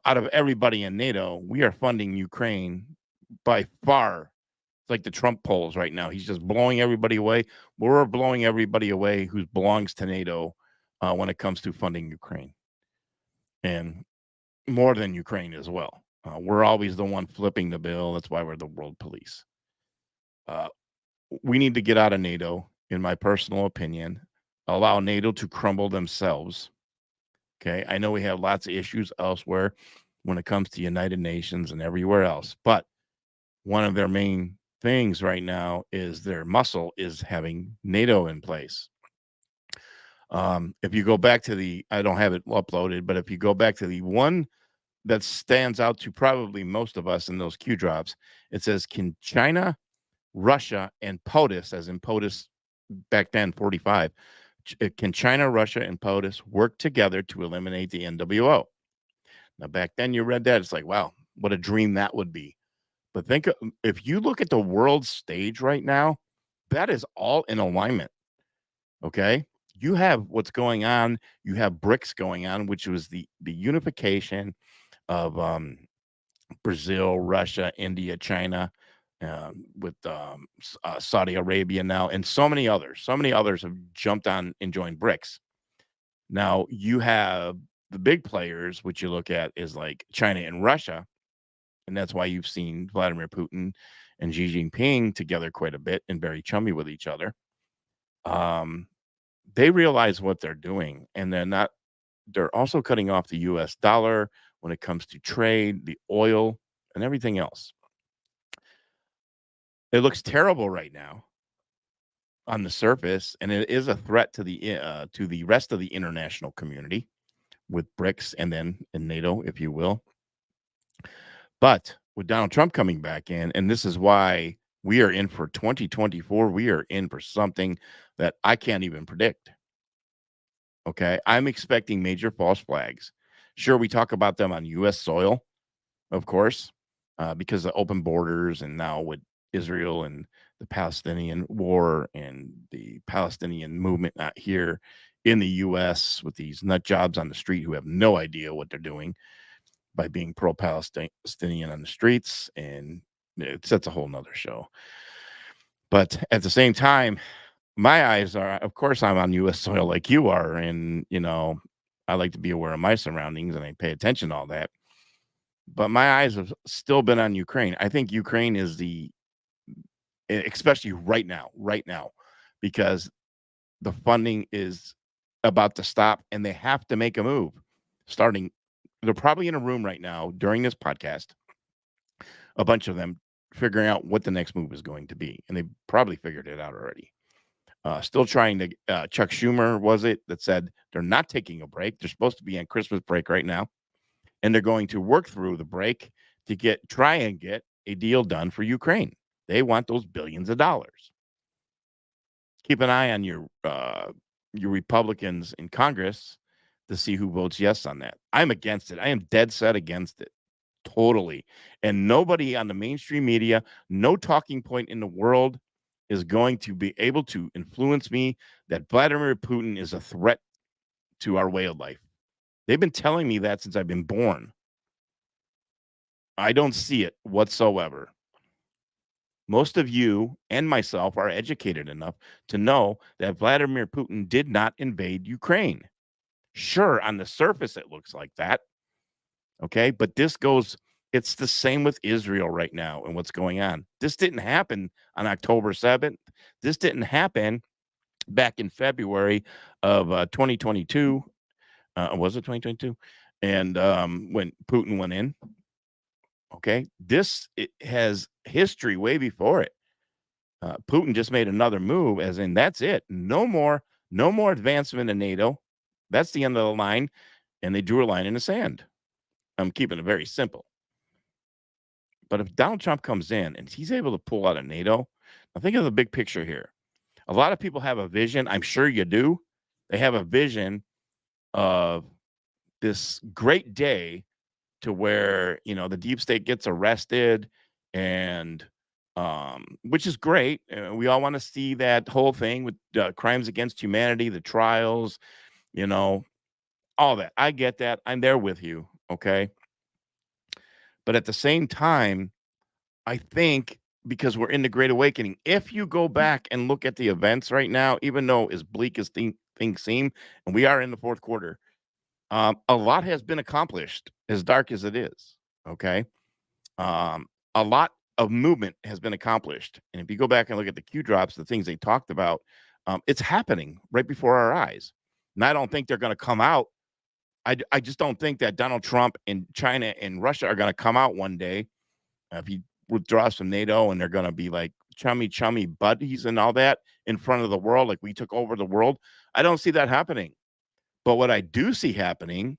out of everybody in NATO, we are funding Ukraine by far It's like the Trump polls right now. He's just blowing everybody away. We're blowing everybody away who belongs to NATO when it comes to funding Ukraine, and more than Ukraine as well. We're always the one flipping the bill. That's why we're the world police. We need to get out of NATO, in my personal opinion. Allow NATO to crumble themselves. Okay, I know we have lots of issues elsewhere when it comes to United Nations and everywhere else, but one of their main things right now is their muscle is having NATO in place. If you go back to I don't have it uploaded, but if you go back to the one that stands out to probably most of us in those Q drops, it says, can China, Russia, and POTUS, as in POTUS back then, 45, can China, Russia, and POTUS work together to eliminate the NWO? Now, back then you read that, it's like, wow, what a dream that would be. But think if you look at the world stage right now, that is all in alignment. Okay. You have what's going on. You have BRICS going on, which was the unification of Brazil, Russia, India, China, with Saudi Arabia now, and so many others. So many others have jumped on and joined BRICS. Now you have the big players, which you look at is like China and Russia. And that's why you've seen Vladimir Putin and Xi Jinping together quite a bit and very chummy with each other. They realize what they're doing, and they're also cutting off the US dollar when it comes to trade, the oil, and everything else. It looks terrible right now on the surface, and it is a threat to the rest of the international community with BRICS and then in NATO, if you will. But with Donald Trump coming back in, and this is why we are in for 2024, we are in for something that I can't even predict. Okay. I'm expecting major false flags. Sure, we talk about them on U.S. soil, of course, because of open borders, and now with Israel and the Palestinian war and the Palestinian movement out here in the U.S. with these nut jobs on the street who have no idea what they're doing by being pro-Palestinian on the streets, and that's a whole nother show. But at the same time, my eyes are, of course, I'm on U.S. soil like you are, and I like to be aware of my surroundings and I pay attention to all that. But my eyes have still been on Ukraine. I think Ukraine is especially right now, because the funding is about to stop, and they have to make a move. They're probably in a room right now during this podcast, a bunch of them figuring out what the next move is going to be. And they probably figured it out already. Still trying to, Chuck Schumer, was it, that said they're not taking a break. They're supposed to be on Christmas break right now. And they're going to work through the break to try and get a deal done for Ukraine. They want those billions of dollars. Keep an eye on your Republicans in Congress to see who votes yes on that. I'm against it. I am dead set against it. Totally. And nobody on the mainstream media, no talking point in the world is going to be able to influence me that Vladimir Putin is a threat to our way of life. They've been telling me that since I've been born. I don't see it whatsoever. Most of you and myself are educated enough to know that Vladimir Putin did not invade Ukraine. Sure, on the surface, it looks like that. Okay, but it's the same with Israel right now and what's going on. This didn't happen on October 7th. This didn't happen back in February of 2022. Was it 2022? And when Putin went in. Okay, it has history way before it. Putin just made another move, as in that's it. No more advancement in NATO. That's the end of the line, and they drew a line in the sand. I'm keeping it very simple. But if Donald Trump comes in and he's able to pull out of NATO, now think of the big picture here. A lot of people have a vision. I'm sure you do. They have a vision of this great day to where, the deep state gets arrested, and which is great. We all want to see that whole thing with crimes against humanity, the trials, all that. I get that. I'm there with you. Okay. But at the same time, I think because we're in the Great Awakening. If you go back and look at the events right now, even though as bleak as things seem, and we are in the fourth quarter, a lot has been accomplished, as dark as it is. Okay. A lot of movement has been accomplished. And if you go back and look at the Q drops, the things they talked about, it's happening right before our eyes. And I don't think they're going to come out. I just don't think that Donald Trump and China and Russia are going to come out one day if he withdraws from NATO and they're going to be like chummy buddies and all that in front of the world, like we took over the world. I don't see that happening. But what I do see happening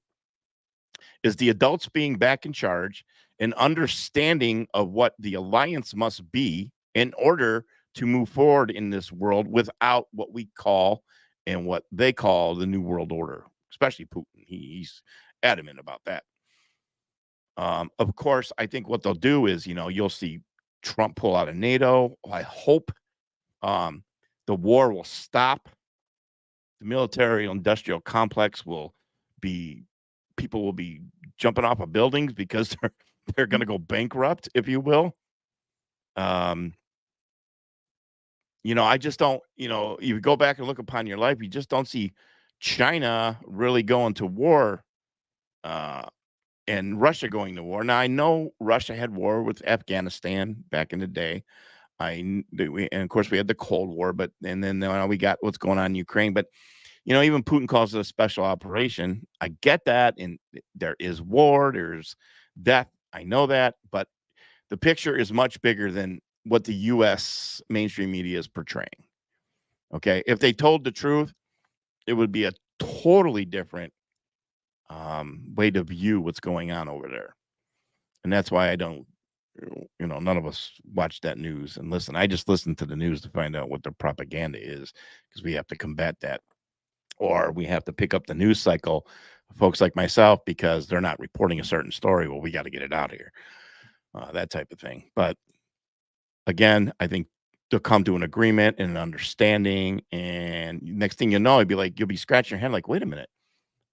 is the adults being back in charge and understanding of what the alliance must be in order to move forward in this world without what we call and what they call the New World Order, especially Putin. He's adamant about that. Of course, I think what they'll do is, you'll see Trump pull out of NATO. I hope the war will stop. The military-industrial complex people will be jumping off of buildings because they're going to go bankrupt, if you will. I just don't, you go back and look upon your life, you just don't see China really going to war and Russia going to war. Now, I know Russia had war with Afghanistan back in the day. And of course, we had the Cold War, and then we got what's going on in Ukraine. But, even Putin calls it a special operation. I get that. And there is war, there's death. I know that. But the picture is much bigger than what the U.S. mainstream media is portraying. Okay. If they told the truth, it would be a totally different way to view what's going on over there. And that's why I don't, none of us watch that news and listen. I just listen to the news to find out what the propaganda is, because we have to combat that, or we have to pick up the news cycle, folks like myself, because they're not reporting a certain story. Well, we got to get it out here, that type of thing. But again, I think they'll come to an agreement and an understanding, and next thing you know, you'll be scratching your head like, wait a minute,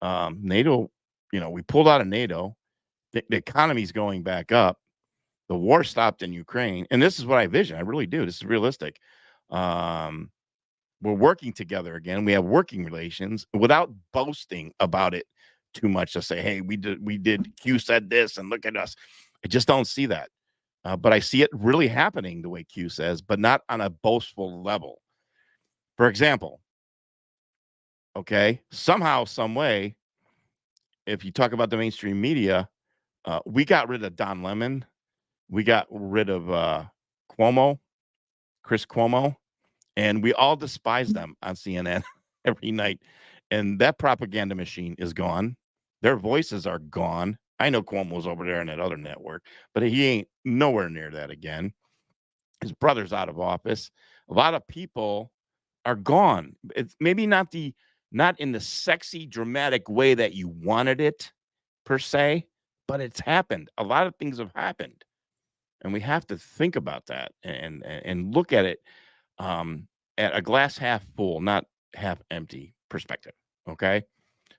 NATO, we pulled out of NATO, the economy's going back up, the war stopped in Ukraine, and this is what I vision. I really do. This is realistic. We're working together again. We have working relations without boasting about it too much to say, hey, we did, Q said this, and look at us. I just don't see that. But I see it really happening the way Q says, but not on a boastful level. For example, okay, somehow, some way, if you talk about the mainstream media, we got rid of Don Lemon. We got rid of Chris Cuomo, and we all despise them on CNN every night. And that propaganda machine is gone. Their voices are gone. I know Cuomo's over there in that other network, but he ain't nowhere near that again. His brother's out of office. A lot of people are gone. It's maybe not in the sexy, dramatic way that you wanted it, per se, but it's happened. A lot of things have happened, and we have to think about that and look at it at a glass half full, not half empty perspective. Okay,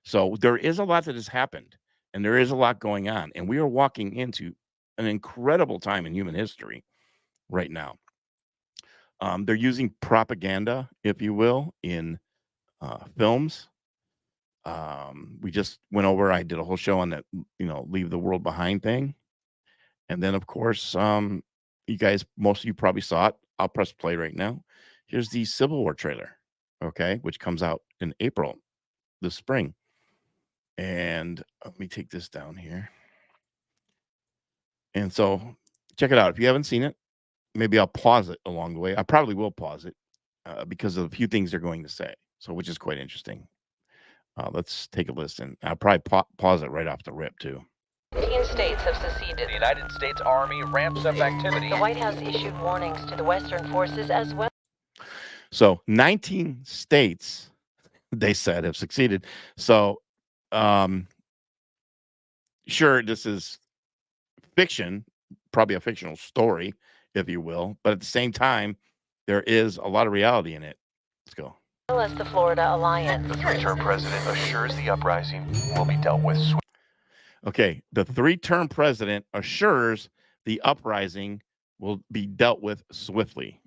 so there is a lot that has happened, and there is a lot going on, and we are walking into an incredible time in human history right now. They're using propaganda, if you will, in films. We just went over, I did a whole show on that, leave the world behind thing. And then, of course, you guys, most of you probably saw it. I'll press play right now. Here's the Civil War trailer, okay, which comes out in April this spring. And let me take this down here. And so check it out. If you haven't seen it, maybe I'll pause it along the way. I probably will pause it because of a few things they're going to say, so which is quite interesting. Let's take a listen. I'll probably pause it right off the rip, too.
19 states have seceded.
The United States Army ramps up activity.
The White House issued warnings to the Western forces as well.
So 19 states, they said, have succeeded. So, sure, this is fiction, probably a fictional story, if you will. But at the same time, there is a lot of reality in it. Let's go.
As well as the Florida Alliance.
The three-term president assures the uprising will be dealt with swiftly.
Okay, the three-term president assures the uprising will be dealt with swiftly.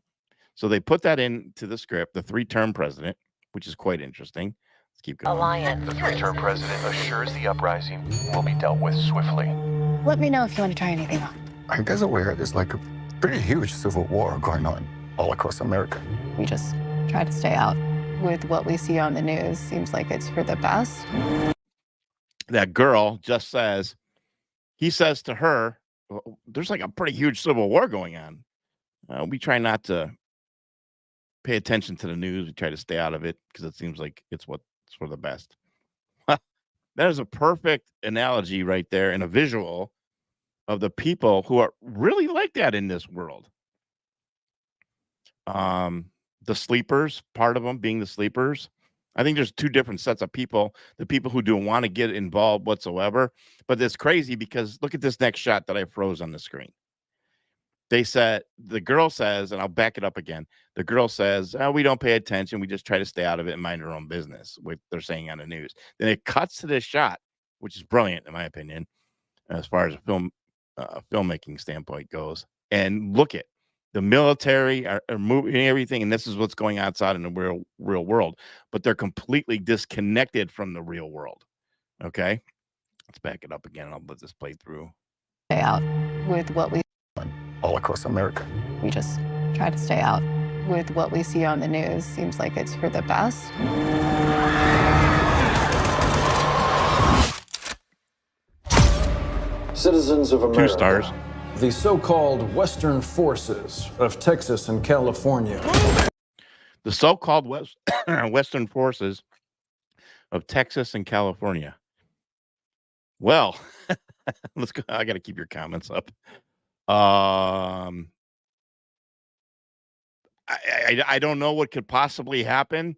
So they put that into the script, the 3-term president, which is quite interesting. Let's keep going.
Alliance.
The 3-term president assures the uprising will be dealt with swiftly.
Let me know if you want to try anything on.
I guess aware there's like a pretty huge civil war going on all across America.
We just try to stay out. With what we see on the news, seems like it's for the best.
That girl just says, he says to her, "Well, there's like a pretty huge civil war going on. We try not to pay attention to the news. We try to stay out of it because it seems like it's what's for the best." That is a perfect analogy right there and a visual of the people who are really like that in this world. The sleepers, part of them being the sleepers. I think there's 2 different sets of people. The people who don't want to get involved whatsoever. But it's crazy because look at this next shot that I froze on the screen. They said, the girl says, and I'll back it up again. The girl says, "Oh, we don't pay attention. We just try to stay out of it and mind our own business," what they're saying on the news. Then it cuts to this shot, which is brilliant in my opinion, as far as a filmmaking standpoint goes. And look at the military are moving everything, and this is what's going outside in the real world. But they're completely disconnected from the real world. Okay, let's back it up again. I'll let this play through.
Stay out. With what we
All across America.
we just try to stay out. With what we see on the news, seems like it's for the best.
Citizens of
2
America.
stars.
The so-called Western forces of Texas and California.
The so-called Western forces of Texas and California. Well, let's go. I got to keep your comments up. I don't know what could possibly happen.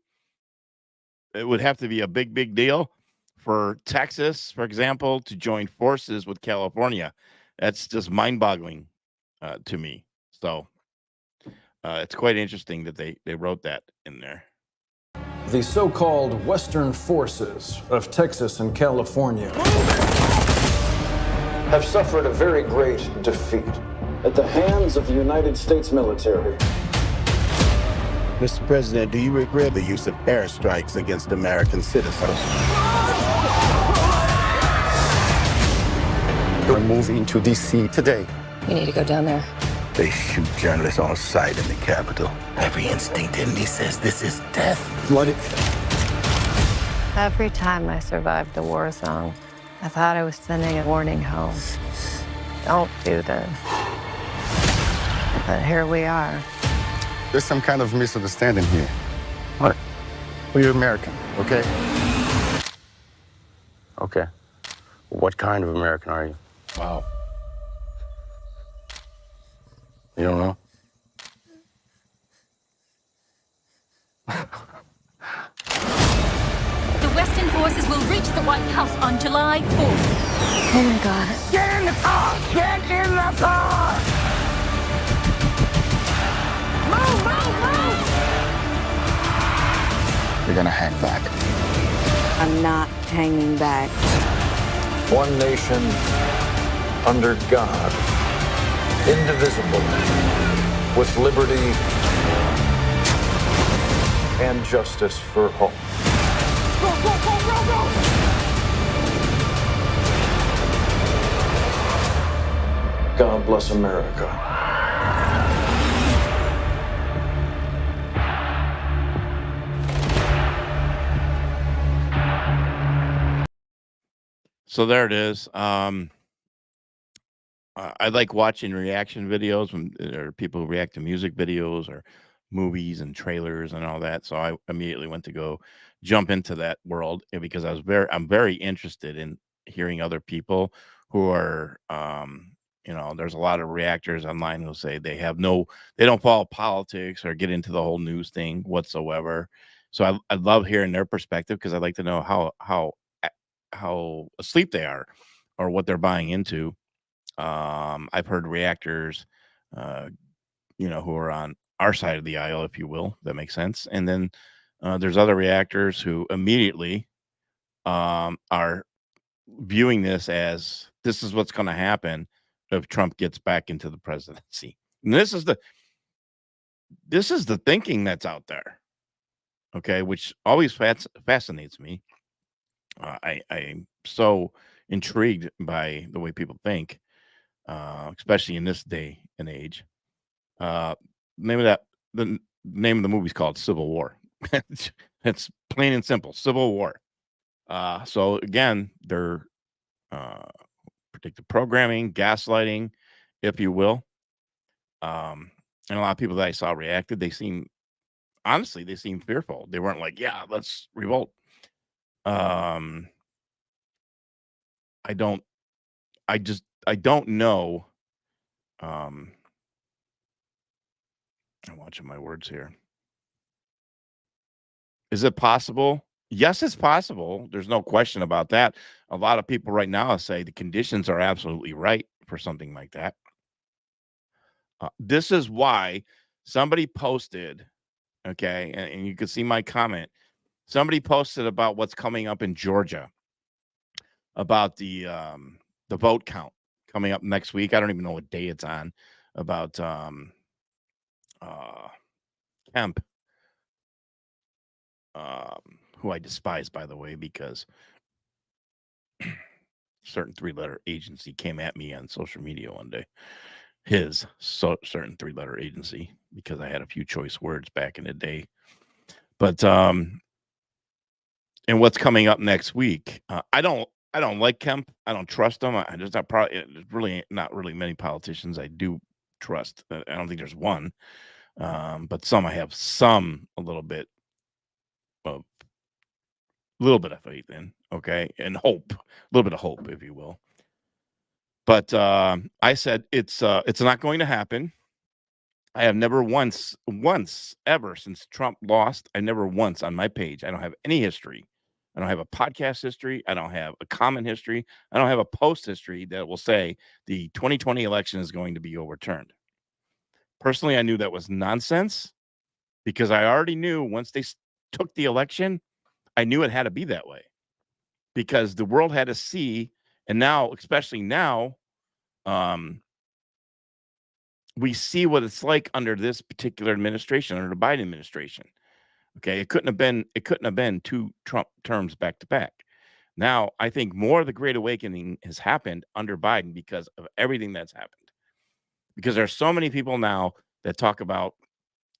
It would have to be a big deal for Texas, for example, to join forces with California. That's just mind-boggling to me. So it's quite interesting that they wrote that in there.
The so-called Western forces of Texas and California have suffered a very great defeat at the hands of the United States military.
Mr. President, do you regret the use of airstrikes against American citizens?
We're moving to D.C. today.
We need to go down there.
They shoot journalists on sight in the Capitol. Every instinct in me says this is death.
Blooded.
Every time I survived a war zone, I thought I was sending a warning home. Don't do this. But here we are.
There's some kind of misunderstanding here. What? Well, you're American, okay? Okay. What kind of American are you?
Wow.
You don't know?
The Western forces will reach the White House on July 4th.
Oh my God.
Get in the car! Get in the car!
Move, move, move!
You're gonna hang back.
I'm not hanging back.
One nation under God, indivisible, with liberty and justice for all.
Go, go, go, go, go!
God bless America.
So there it is. I like watching reaction videos when there are people who react to music videos or movies and trailers and all that. So I immediately went to go jump into that world because I'm very interested in hearing other people who are, there's a lot of reactors online who say they don't follow politics or get into the whole news thing whatsoever. So I love hearing their perspective because I'd like to know how asleep they are or what they're buying into. I've heard reactors, who are on our side of the aisle, if you will, that makes sense. And then there's other reactors who immediately are viewing this as this is what's going to happen if Trump gets back into the presidency. And this is the thinking that's out there. Okay, which always fascinates me. I'm so intrigued by the way people think, especially in this day and age. Uh, name of that the name of the movie is called Civil War. It's plain and simple, Civil War. So again, they're predictive programming, gaslighting, if you will. And a lot of people that I saw reacted, they seem fearful. They weren't like, yeah, let's revolt. I don't know. I'm watching my words here. Is it possible? Yes, it's possible. There's no question about that. A lot of people right now say the conditions are absolutely right for something like that. This is why somebody posted, okay, and you can see my comment. Somebody posted about what's coming up in Georgia, about the vote count coming up next week. I don't even know what day it's on. About Kemp, who I despise, by the way, because certain 3-letter agency came at me on social media one day. Certain 3-letter agency, because I had a few choice words back in the day. But and what's coming up next week? I don't like Kemp. I don't trust him. There's not really many politicians I do trust. I don't think there's one, but some I have a little bit of faith in. Okay, and hope, a little bit of hope, if you will. But I said it's not going to happen. I have never once ever since Trump lost. I never once on my page. I don't have any history. I don't have a podcast history. I don't have a comment history. I don't have a post history that will say the 2020 election is going to be overturned. Personally, I knew that was nonsense because I already knew once they took the election, I knew it had to be that way because the world had to see. And now, especially now, we see what it's like under this particular administration, under the Biden administration. Okay, it couldn't have been 2 Trump terms back to back. Now, I think more of the Great Awakening has happened under Biden because of everything that's happened. Because there are so many people now that talk about,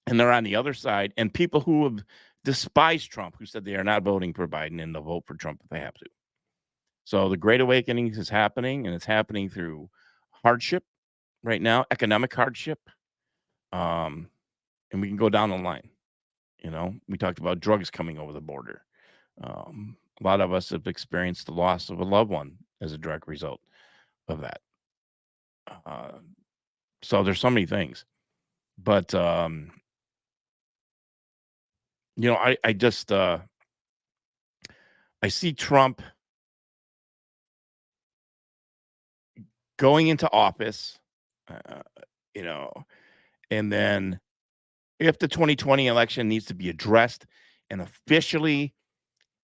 and they're on the other side, and people who have despised Trump, who said they are not voting for Biden and they'll vote for Trump if they have to. So the Great Awakening is happening, and it's happening through hardship right now, economic hardship. And we can go down the line. We talked about drugs coming over the border. A lot of us have experienced the loss of a loved one as a direct result of that. So there's so many things. But, I just, I see Trump going into office, and then if the 2020 election needs to be addressed and officially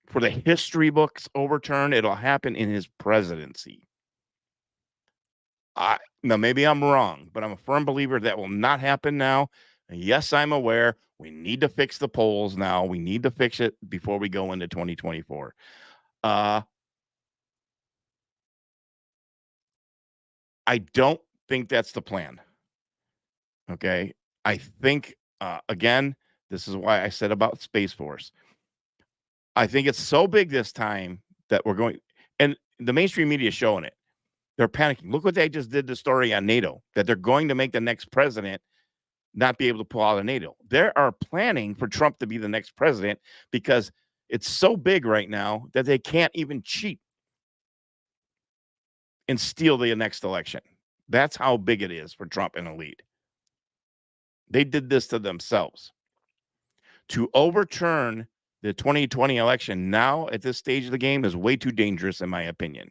for the history books overturned, it'll happen in his presidency. Now, maybe I'm wrong, but I'm a firm believer that will not happen now. And yes, I'm aware we need to fix the polls now. We need to fix it before we go into 2024. I don't think that's the plan. Okay. I think, again, this is why I said about Space Force. I think it's so big this time that we're going, and the mainstream media is showing it. They're panicking. Look what they just did the story on NATO, that they're going to make the next president not be able to pull out of NATO. They are planning for Trump to be the next president because it's so big right now that they can't even cheat and steal the next election. That's how big it is for Trump and elite. They did this to themselves. To overturn the 2020 election now at this stage of the game is way too dangerous, in my opinion,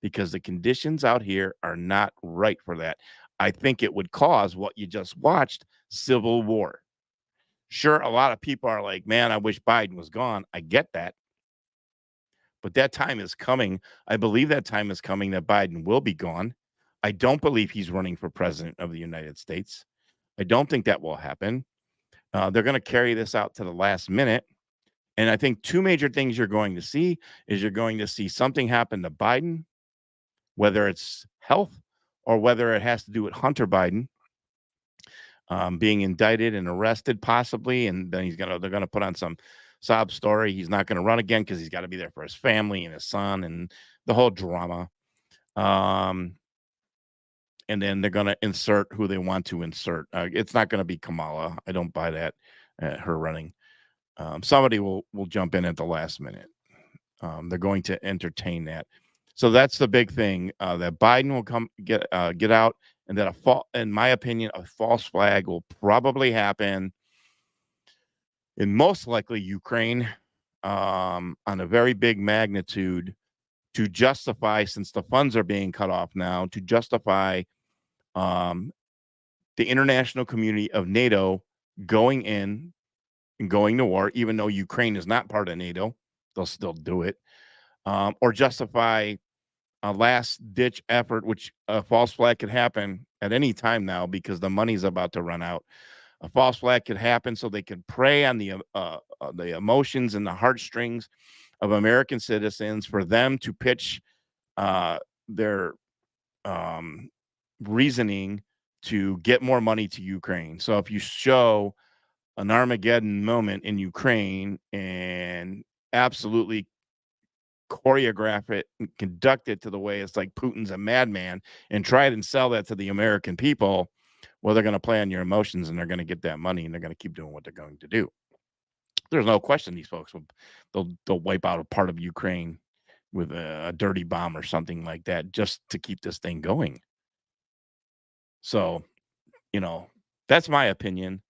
because the conditions out here are not right for that. I think it would cause what you just watched, civil war. Sure, a lot of people are like, man, I wish Biden was gone. I get that. But that time is coming. I believe that time is coming that Biden will be gone. I don't believe he's running for president of the United States. I don't think that will happen. They're going to carry this out to the last minute. And I think two major things you're going to see is you're going to see something happen to Biden, whether it's health or whether it has to do with Hunter Biden being indicted and arrested possibly. And then they're going to put on some sob story. He's not going to run again because he's got to be there for his family and his son and the whole drama. And then they're going to insert who they want to insert. It's not going to be Kamala. I don't buy that, her running. Somebody will jump in at the last minute. They're going to entertain that. So that's the big thing, that Biden will get out, and that in my opinion, a false flag will probably happen in most likely Ukraine on a very big magnitude to justify, since the funds are being cut off now, to justify the international community of NATO going in and going to war, even though Ukraine is not part of NATO. They'll still do it. Or justify a last-ditch effort, which a false flag could happen at any time now because the money's about to run out. A false flag could happen so they could prey on the emotions and the heartstrings of American citizens for them to pitch their reasoning to get more money to Ukraine. So if you show an Armageddon moment in Ukraine and absolutely choreograph it and conduct it to the way it's like Putin's a madman and try it and sell that to the American people, well, they're going to play on your emotions and they're going to get that money and they're going to keep doing what they're going to do. There's no question these folks they'll wipe out a part of Ukraine with a dirty bomb or something like that just to keep this thing going. So, that's my opinion.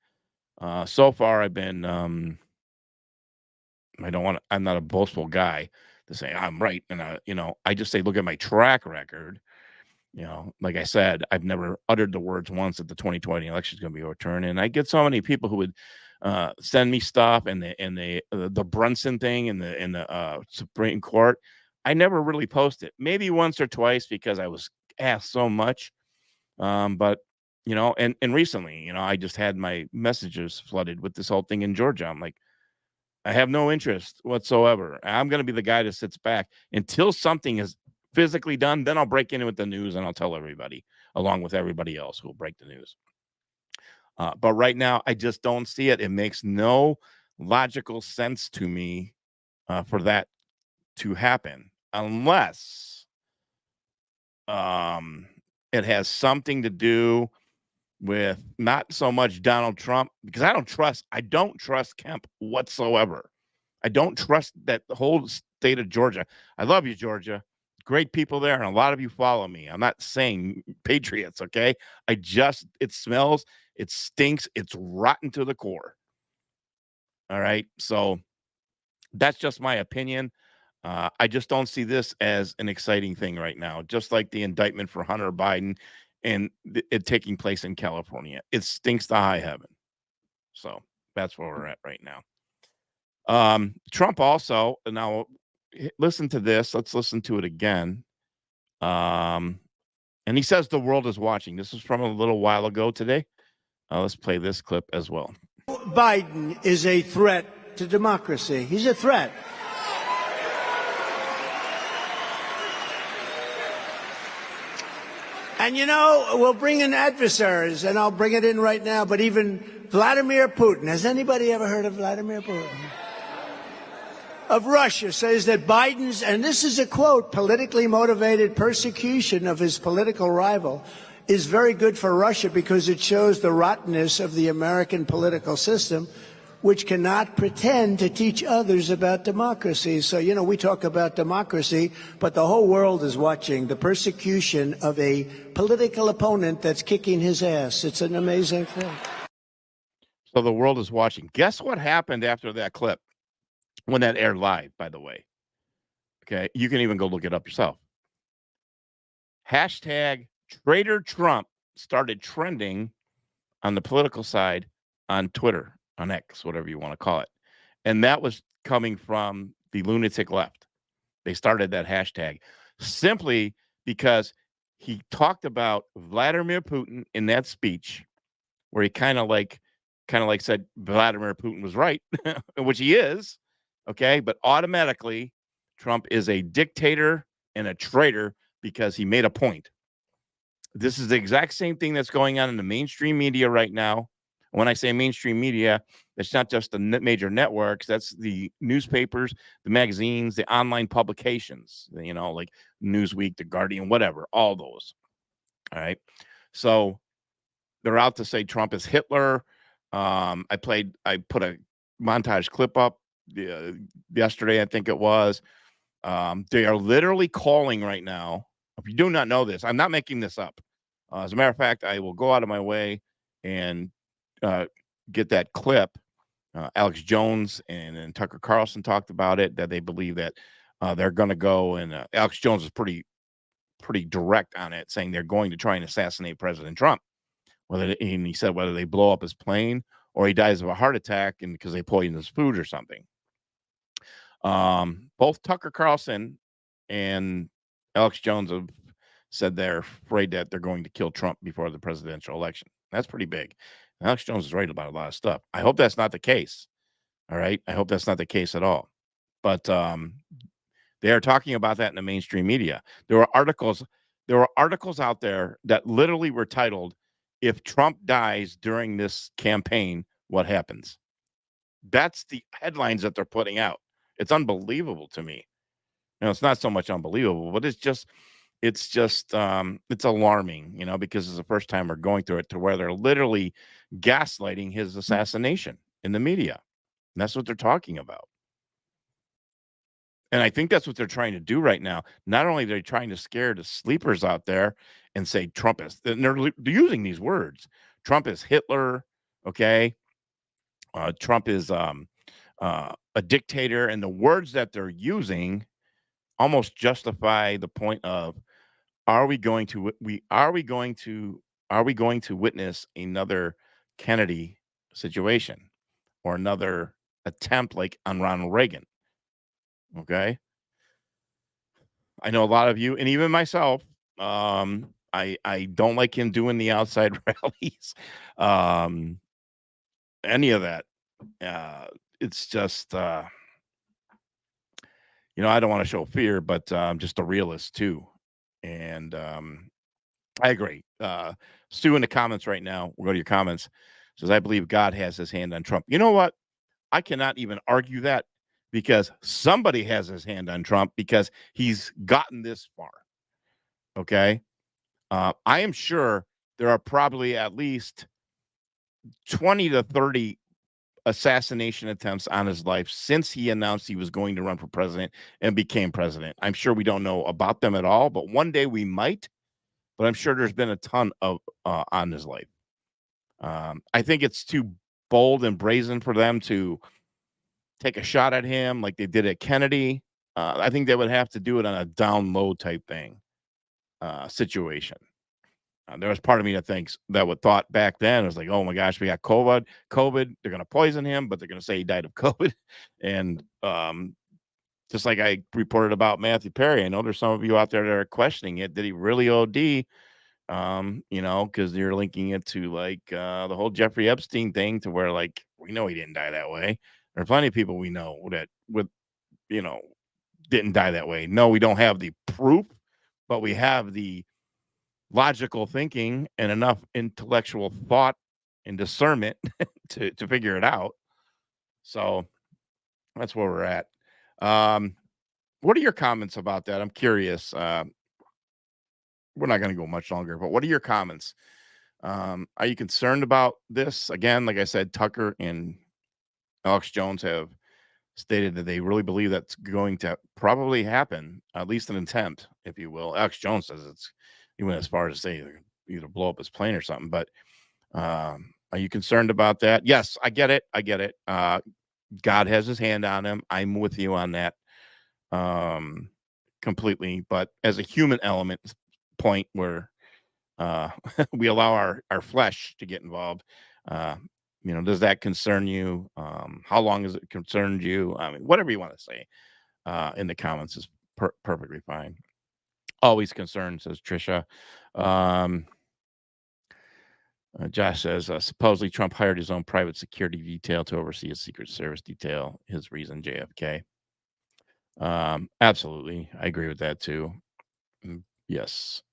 So far I've been I'm not a boastful guy to say I'm right. And I just say, look at my track record. Like I said, I've never uttered the words once that the 2020 election is going to be overturned. And I get so many people who would send me stuff and the Brunson thing in the Supreme Court. I never really post it. Maybe once or twice because I was asked so much. But and recently, I just had my messages flooded with this whole thing in Georgia. I'm like, I have no interest whatsoever. I'm going to be the guy that sits back until something is physically done. Then I'll break in with the news and I'll tell everybody, along with everybody else who will break the news. But right now, I just don't see it. It makes no logical sense to me for that to happen unless it has something to do with not so much Donald Trump, because I don't trust Kemp whatsoever. I don't trust that the whole state of Georgia. I love you, Georgia. Great people there, and a lot of you follow me. I'm not saying patriots, okay? It smells, it stinks, it's rotten to the core. All right, so that's just my opinion. I just don't see this as an exciting thing right now, just like the indictment for Hunter Biden and it taking place in California. It stinks to high heaven. So that's where we're at right now. Trump also, now listen to this. Let's listen to it again. And he says the world is watching. This is from a little while ago today. Let's play this clip as well.
Biden is a threat to democracy. He's a threat. And we'll bring in adversaries, and I'll bring it in right now, but even Vladimir Putin, has anybody ever heard of Vladimir Putin? Of Russia, says that Biden's, and this is a quote, politically motivated persecution of his political rival is very good for Russia because it shows the rottenness of the American political system, which cannot pretend to teach others about democracy. So, we talk about democracy, but the whole world is watching the persecution of a political opponent that's kicking his ass. It's an amazing thing.
So the world is watching. Guess what happened after that clip? When that aired live, by the way. Okay, you can even go look it up yourself. Hashtag Traitor Trump started trending on the political side on Twitter, on X, whatever you want to call it. And that was coming from the lunatic left. They started that hashtag simply because he talked about Vladimir Putin in that speech where he kind of like said Vladimir Putin was right, which he is, okay, but automatically Trump is a dictator and a traitor because he made a point. This is the exact same thing that's going on in the mainstream media right now. When I say mainstream media, it's not just the major networks. That's the newspapers, the magazines, the online publications, like Newsweek, The Guardian, whatever, all those. All right. So they're out to say Trump is Hitler. I put a montage clip up yesterday, I think it was. They are literally calling right now. If you do not know this, I'm not making this up. As a matter of fact, I will go out of my way and get that clip. Alex Jones and Tucker Carlson talked about it, that they believe that they're going to go, and Alex Jones is pretty direct on it, saying they're going to try and assassinate President Trump. And he said whether they blow up his plane or he dies of a heart attack and because they poisoned his food or something. Both Tucker Carlson and Alex Jones have said they're afraid that they're going to kill Trump before the presidential election. That's pretty big. Alex Jones is right about a lot of stuff. I hope that's not the case. All right. I hope that's not the case at all. But they are talking about that in the mainstream media. There were articles out there that literally were titled, "If Trump dies during this campaign, what happens?" That's the headlines that they're putting out. It's unbelievable to me. It's not so much unbelievable, but it's alarming, because it's the first time we're going through it, to where they're literally gaslighting his assassination in the media. And that's what they're talking about. And I think that's what they're trying to do right now. Not only are they trying to scare the sleepers out there and say Trump is, and they're using these words. Trump is Hitler, okay? Trump is a dictator, and the words that they're using almost justify the point of, are we going to witness another Kennedy situation or another attempt like on Ronald Reagan? Okay. I know a lot of you, and even myself, I don't like him doing the outside rallies. Any of that. It's just I don't want to show fear, but I'm just a realist too. And I agree. Stu in the comments right now, we'll go to your comments, says, I believe God has his hand on Trump. You know what? I cannot even argue that, because somebody has his hand on Trump because he's gotten this far. Okay. I am sure there are probably at least 20 to 30 assassination attempts on his life since he announced he was going to run for president and became president. I'm sure we don't know about them at all, but one day we might. But I'm sure there's been a ton of on his life. I think it's too bold and brazen for them to take a shot at him like they did at Kennedy. I think they would have to do it on a down low type thing situation. There was part of me that thought back then, it was like, oh my gosh, we got COVID. They're going to poison him, but they're going to say he died of COVID. And just like I reported about Matthew Perry, I know there's some of you out there that are questioning it. Did he really OD? Because you're linking it to like the whole Jeffrey Epstein thing, to where like we know he didn't die that way. There are plenty of people we know that didn't die that way. No, we don't have the proof, but we have the logical thinking and enough intellectual thought and discernment to figure it out. So that's where we're at. What are your comments about that? I'm curious. We're not going to go much longer, but what are your comments? Are you concerned about this? Again, like I said, Tucker and Alex Jones have stated that they really believe that's going to probably happen, at least an attempt, if you will. Alex Jones says he went as far as to say either blow up his plane or something. But are you concerned about that? Yes, I get it. God has his hand on him. I'm with you on that completely. But as a human element point where we allow our flesh to get involved, does that concern you? How long has it concerned you? I mean, whatever you want to say in the comments is perfectly fine. Always concerned, says Trisha. Josh says, supposedly Trump hired his own private security detail to oversee his Secret Service detail. His reason, JFK. Absolutely. I agree with that too. Yes.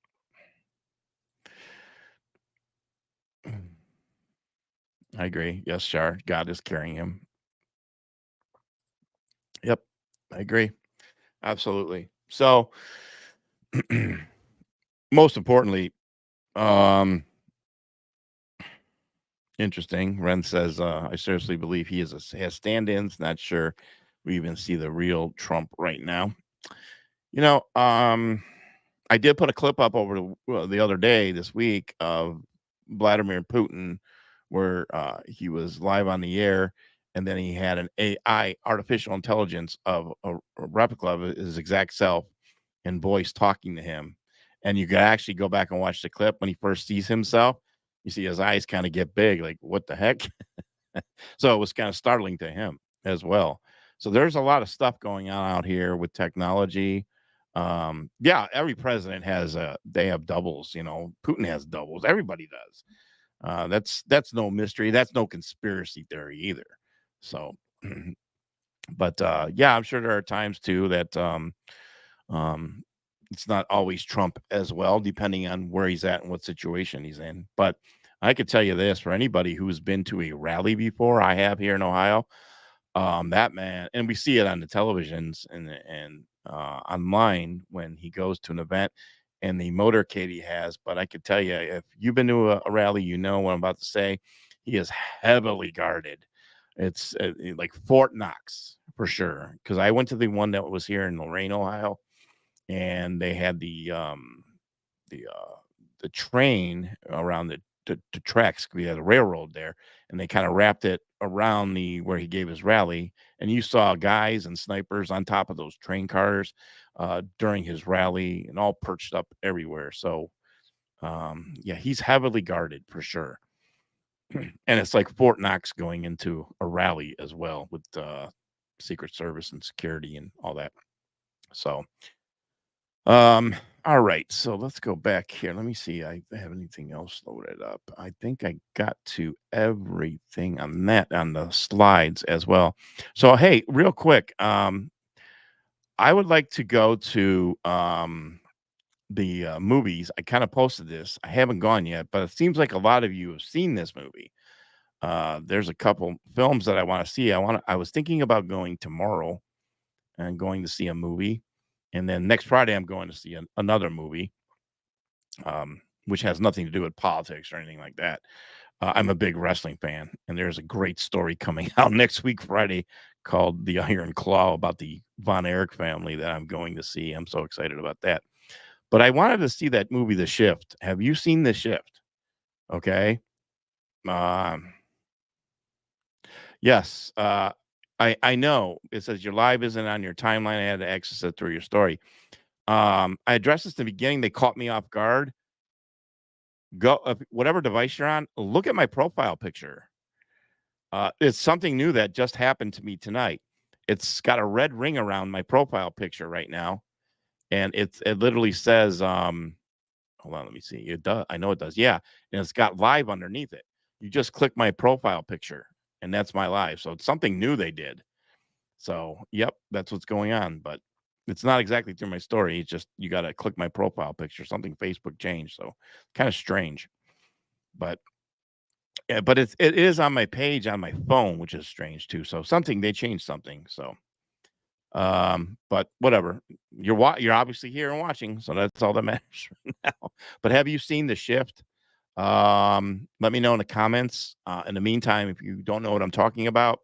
I agree. Yes, Char. God is carrying him. Yep. I agree. Absolutely. So, most importantly, interesting. Ren says, I seriously believe he has stand-ins. Not sure we even see the real Trump right now. You know, I did put a clip up over the other day this week of Vladimir Putin where he was live on the air and then he had an AI, artificial intelligence of a replica of his exact self and voice talking to him. And you can actually go back and watch the clip when he first sees himself. You see his eyes kind of get big, like, what the heck? So it was kind of startling to him as well. So there's a lot of stuff going on out here with technology. Yeah, every president has they have doubles, you know. Putin has doubles. Everybody does. That's no mystery. That's no conspiracy theory either. So, but yeah, I'm sure there are times too that um, it's not always Trump as well, depending on where he's at and what situation he's in. But I could tell you this for anybody who's been to a rally before, I have here in Ohio. That man, and we see it on the televisions and online when he goes to an event and the motorcade he has. But I could tell you, if you've been to a rally, you know what I'm about to say. He is heavily guarded. It's like Fort Knox for sure. Because I went to the one that was here in Lorain, Ohio, and they had the train around the tracks. We had a railroad there, and they kind of wrapped it around the where he gave his rally. And you saw guys and snipers on top of those train cars during his rally, and all perched up everywhere. So, yeah, he's heavily guarded for sure. And it's like Fort Knox going into a rally as well with Secret Service and security and all that. So, all right, so let's go back here. Let me see. I have anything else loaded up. I think I got to everything on that on the slides as well. So hey, real quick, I would like to go to the movies. I kind of posted this. I haven't gone yet, but it seems like a lot of you have seen this movie. There's a couple films that I want to see. I was thinking about going tomorrow and going to see a movie. And then next Friday, I'm going to see another movie, which has nothing to do with politics or anything like that. I'm a big wrestling fan, and there's a great story coming out next week, Friday, called The Iron Claw about the Von Erich family that I'm going to see. I'm so excited about that. But I wanted to see that movie, The Shift. Have you seen The Shift? Okay. Yes. I know it says your live isn't on your timeline. I had to access it through your story. I addressed this in the beginning. They caught me off guard. Go whatever device you're on, look at my profile picture. It's something new that just happened to me tonight. It's got a red ring around my profile picture right now, and it literally says, hold on, let me see. It does. I know it does. Yeah, and it's got live underneath it. You just click my profile picture, and that's my live. So it's something new they did. So, yep, that's what's going on. But it's not exactly through my story. It's just you got to click my profile picture. Something Facebook changed. So, kind of strange. But yeah, but it is on my page on my phone, which is strange too. So something they changed something. So but whatever. You're obviously here and watching, so that's all that matters right now. But have you seen The Shift? Let me know in the comments. In the meantime, if you don't know what I'm talking about,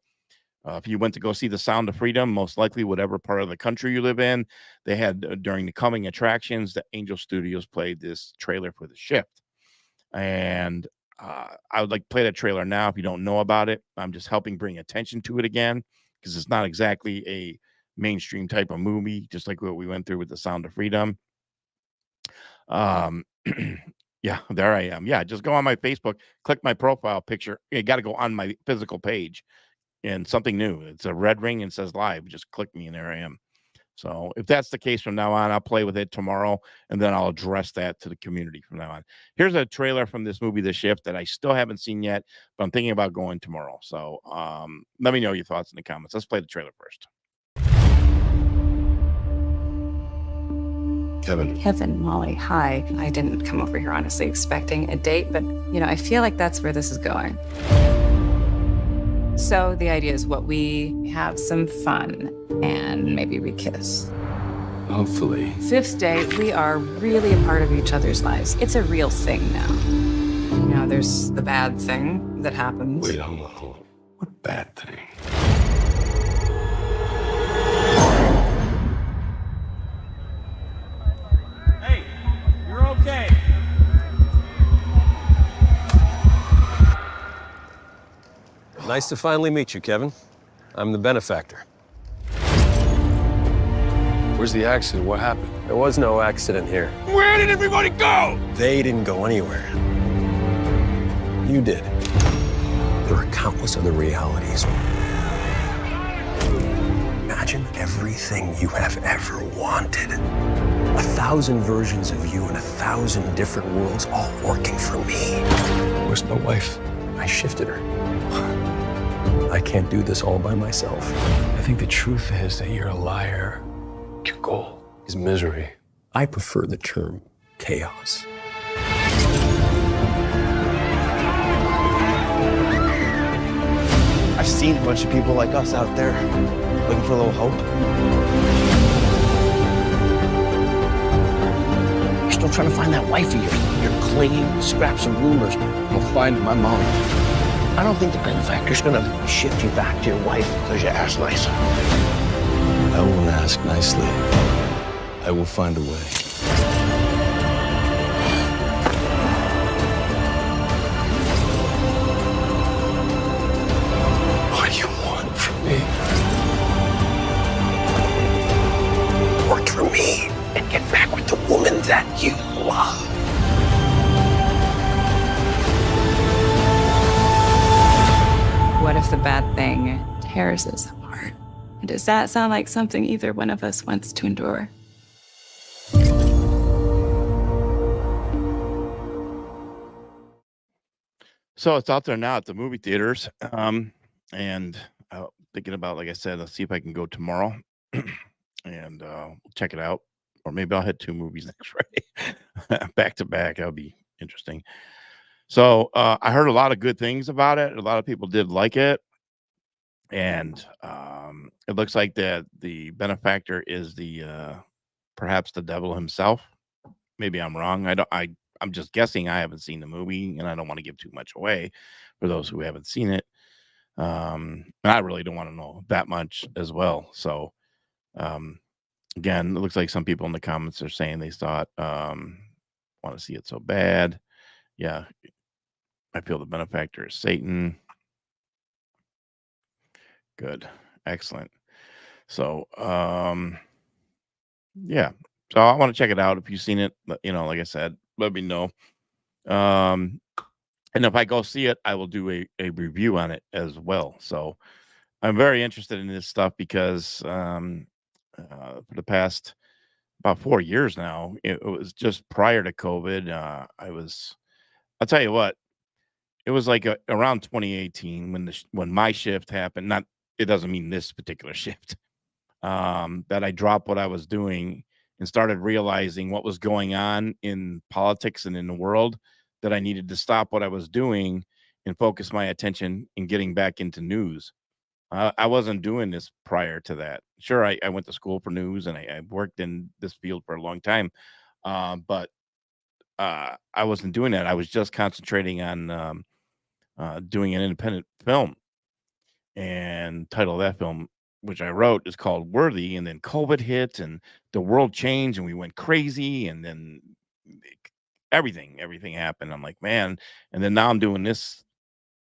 if you went to go see The Sound of Freedom, most likely whatever part of the country you live in, they had during the coming attractions, the Angel Studios played this trailer for The Shift. And I would like to play that trailer now. If you don't know about it, I'm just helping bring attention to it again because it's not exactly a mainstream type of movie, just like what we went through with The Sound of Freedom. Yeah, there I am. Yeah, just go on my Facebook, click my profile picture. You got to go on my physical page and something new. It's a red ring and says live. Just click me and there I am. So if that's the case from now on, I'll play with it tomorrow, and then I'll address that to the community from now on. Here's a trailer from this movie, The Shift, that I still haven't seen yet, but I'm thinking about going tomorrow. So let me know your thoughts in the comments. Let's play the trailer first.
Kevin, Molly, hi. I didn't come over here honestly expecting a date, but I feel like that's where this is going. So the idea is what we have some fun and maybe we kiss.
Hopefully.
Fifth date, we are really a part of each other's lives. It's a real thing now. There's the bad thing that happens.
Wait, hold on. What bad thing?
Hey, you're okay.
Nice to finally meet you, Kevin. I'm the benefactor.
Where's the accident? What happened?
There was no accident here.
Where did everybody go?
They didn't go anywhere. You did. There are countless other realities. Imagine everything you have ever wanted. 1,000 versions of you in 1,000 different worlds, all working for me.
Where's my wife?
I shifted her. I can't do this all by myself.
I think the truth is that you're a liar. Your goal is misery.
I prefer the term chaos.
I've seen a bunch of people like us out there looking for a little hope. You're still trying to find that wife of yours. You're clinging to scraps of rumors. I'll find my mom. I don't think the benefactor's gonna shift you back to your wife because you asked nice.
I won't ask nicely. I will find a way. What do you want from me?
Work for me and get back with the woman that you love.
What if the bad thing tears us apart? Does that sound like something either one of us wants to endure?
So it's out there now at the movie theaters. And thinking about, like I said, let's see if I can go tomorrow and check it out. Or maybe I'll hit 2 movies next Friday back to back. That would be interesting. So I heard a lot of good things about it. A lot of people did like it. And it looks like that the benefactor is perhaps the devil himself. Maybe I'm wrong. I'm just guessing. I haven't seen the movie, and I don't want to give too much away for those who haven't seen it. And I really don't want to know that much as well. So again, it looks like some people in the comments are saying they thought want to see it so bad. Yeah, I feel the benefactor is Satan. Good. Excellent. So, yeah. So I want to check it out. If you've seen it, like I said, let me know. And if I go see it, I will do a review on it as well. So I'm very interested in this stuff because for the past about 4 years now, it was just prior to COVID. I'll tell you what, it was like around 2018 when my shift happened. Not, it doesn't mean this particular shift, that I dropped what I was doing and started realizing what was going on in politics and in the world, that I needed to stop what I was doing and focus my attention in getting back into news. I wasn't doing this prior to that. Sure, I went to school for news and I worked in this field for a long time, but I wasn't doing that. I was just concentrating on doing an independent film, and title of that film, which I wrote, is called Worthy. And then COVID hit and the world changed and we went crazy, and then everything happened. I'm like, man. And then now I'm doing this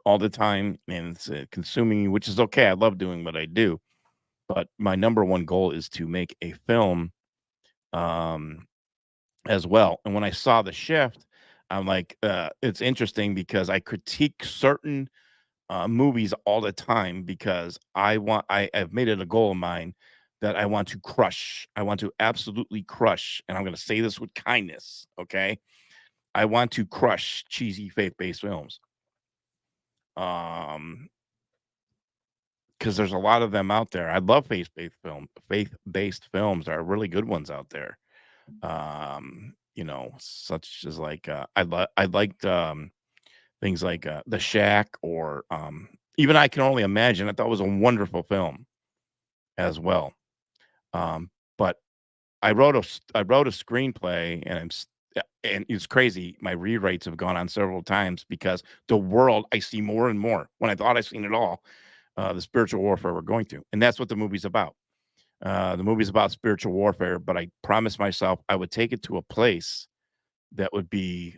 all the time, and it's consuming me, which is okay. I love doing what I do, but my number one goal is to make a film as well. And when I saw The Shift, I'm like, it's interesting because I critique certain movies all the time because I've made it a goal of mine that I want to crush. I want to absolutely crush, and I'm going to say this with kindness, okay? I want to crush cheesy faith-based films. Because there's a lot of them out there. I love faith-based films. There are really good ones out there. Such as like I liked things like The Shack or even I Can Only Imagine. I thought it was a wonderful film as well. But I wrote a screenplay, and it's crazy. My rewrites have gone on several times because the world I see more and more when I thought I seen it all. The spiritual warfare we're going through, and that's what the movie's about. The movie's about spiritual warfare, but I promised myself I would take it to a place that would be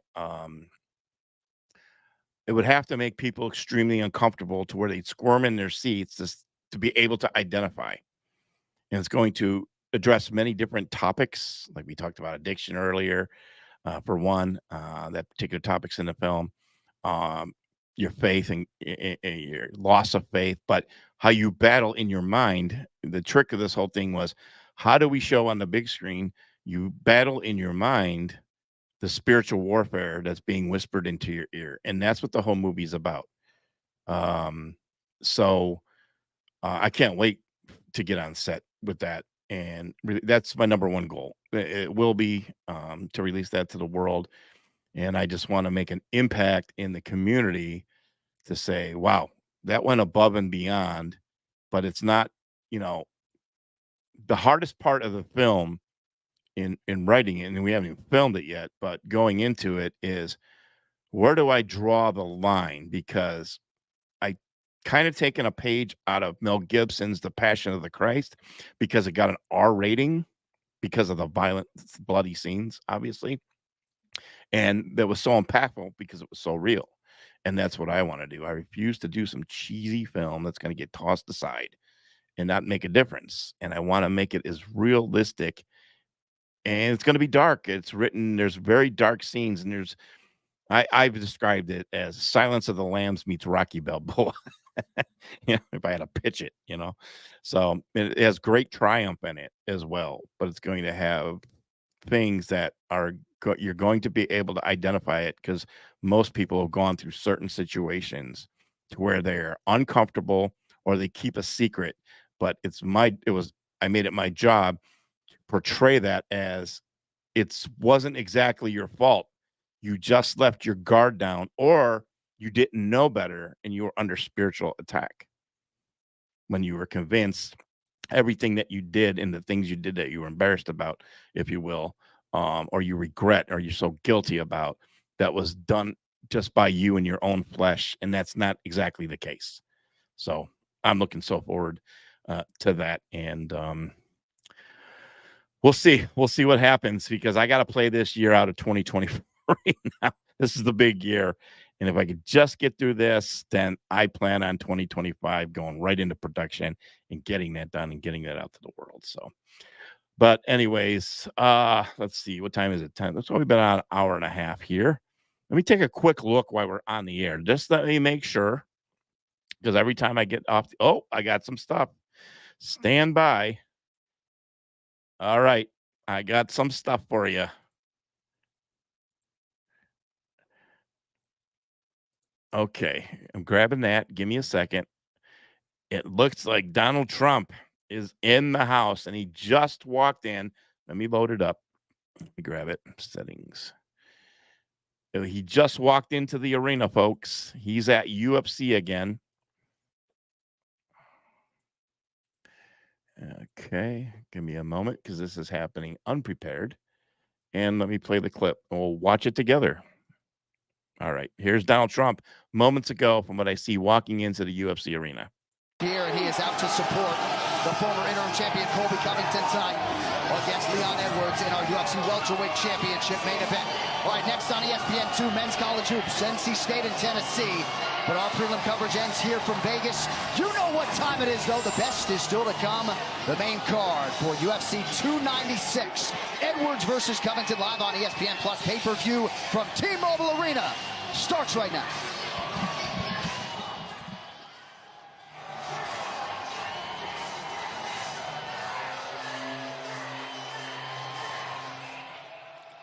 it would have to make people extremely uncomfortable to where they'd squirm in their seats to be able to identify. And it's going to address many different topics, like we talked about addiction earlier, for one, that particular topics in the film, your faith and your loss of faith, but how you battle in your mind. The trick of this whole thing was, how do we show on the big screen you battle in your mind the spiritual warfare that's being whispered into your ear? And that's what the whole movie is about. So I can't wait to get on set with that. And really, that's my number one goal. It will be to release that to the world. And I just want to make an impact in the community to say, wow, that went above and beyond. But it's not, the hardest part of the film in writing it, and we haven't even filmed it yet, but going into it is, where do I draw the line? Because I kind of taken a page out of Mel Gibson's The Passion of the Christ, because it got an R rating because of the violent, bloody scenes, obviously. And that was so impactful because it was so real. And that's what I want to do. I refuse to do some cheesy film that's going to get tossed aside and not make a difference. And I want to make it as realistic. And it's going to be dark. There's very dark scenes, and I've described it as Silence of the Lambs meets Rocky Balboa. If I had to pitch it, So it has great triumph in it as well, but it's going to have things that you're going to be able to identify it, because most people have gone through certain situations to where they're uncomfortable or they keep a secret. But I made it my job to portray that as wasn't exactly your fault. You just left your guard down, or you didn't know better and you were under spiritual attack when you were convinced everything that you did and the things you did that you were embarrassed about, if you will, or you regret, or you're so guilty about, that was done just by you and your own flesh. And that's not exactly the case. So I'm looking so forward to that. And we'll see what happens, because I got to play this year out of 2024 now. This is the big year. And if I could just get through this, then I plan on 2025 going right into production and getting that done and getting that out to the world. So, but anyways, let's see. What time is it? 10. That's only been on an hour and a half here. Let me take a quick look while we're on the air. Just let me make sure, because every time I get off, I got some stuff. Stand by. All right. I got some stuff for you. Okay, I'm grabbing that. Give me a second. It looks like Donald Trump is in the house, and he just walked in. Let me load it up. Let me grab it. Settings. He just walked into the arena, folks. He's at UFC again. Okay, give me a moment, because this is happening unprepared. And let me play the clip. We'll watch it together. All right, here's Donald Trump moments ago from what I see walking into the UFC arena.
Here, and he is out to support the former interim champion Colby Covington tonight against Leon Edwards in our UFC Welterweight Championship main event. All right, next on ESPN2, Men's College Hoops, NC State and Tennessee. But our prelim coverage ends here from Vegas. You know what time it is, though. The best is still to come. The main card for UFC 296. Edwards versus Covington, live on ESPN Plus pay-per-view from T-Mobile Arena. Starts right now.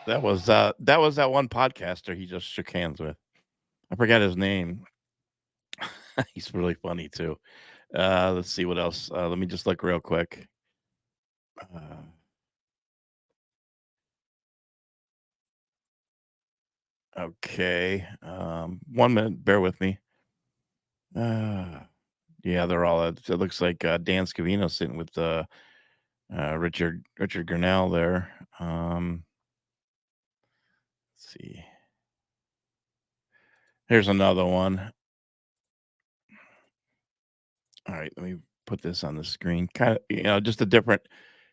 That was that one podcaster he just shook hands with. I forgot his name. He's really funny too. Let's see what else. Let me just look real quick. Okay. 1 minute. Bear with me. Yeah, they're all. It looks like Dan Scavino sitting with Richard Grinnell there. Let's see. Here's another one. All right, let me put this on the screen. Kind of, just a different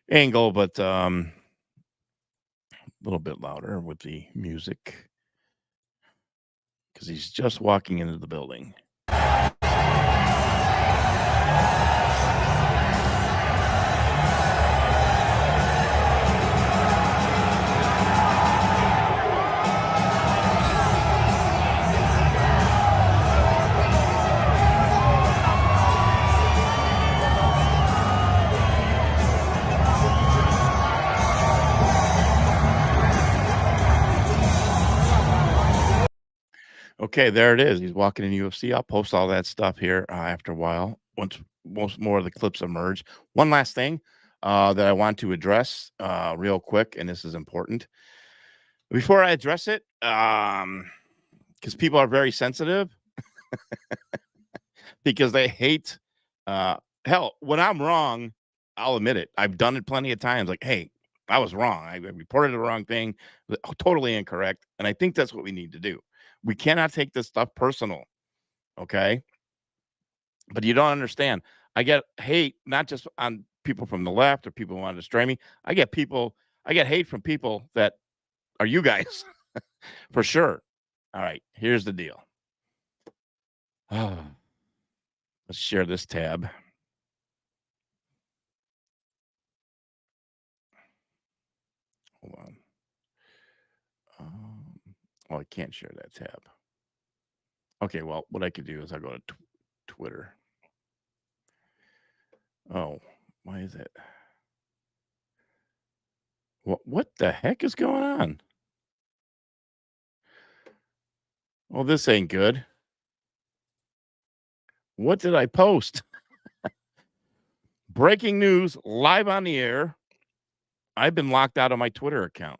angle, but a little bit louder with the music because he's just walking into the building. Okay, there it is. He's walking in UFC. I'll post all that stuff here after a while once most more of the clips emerge. One last thing that I want to address real quick, and this is important. Before I address it, because people are very sensitive, because they hate. Hell, when I'm wrong, I'll admit it. I've done it plenty of times. Like, hey, I was wrong. I reported the wrong thing, totally incorrect. And I think that's what we need to do. We cannot take this stuff personal. Okay. But you don't understand. I get hate, not just on people from the left or people who want to destroy me. I get hate from people that are you guys for sure. All right. Here's the deal. Let's share this tab. Hold on. Oh, I can't share that tab. Okay, well, what I could do is I'll go to Twitter. Oh, why is it? What the heck is going on? Well, this ain't good. What did I post? Breaking news live on the air. I've been locked out of my Twitter account.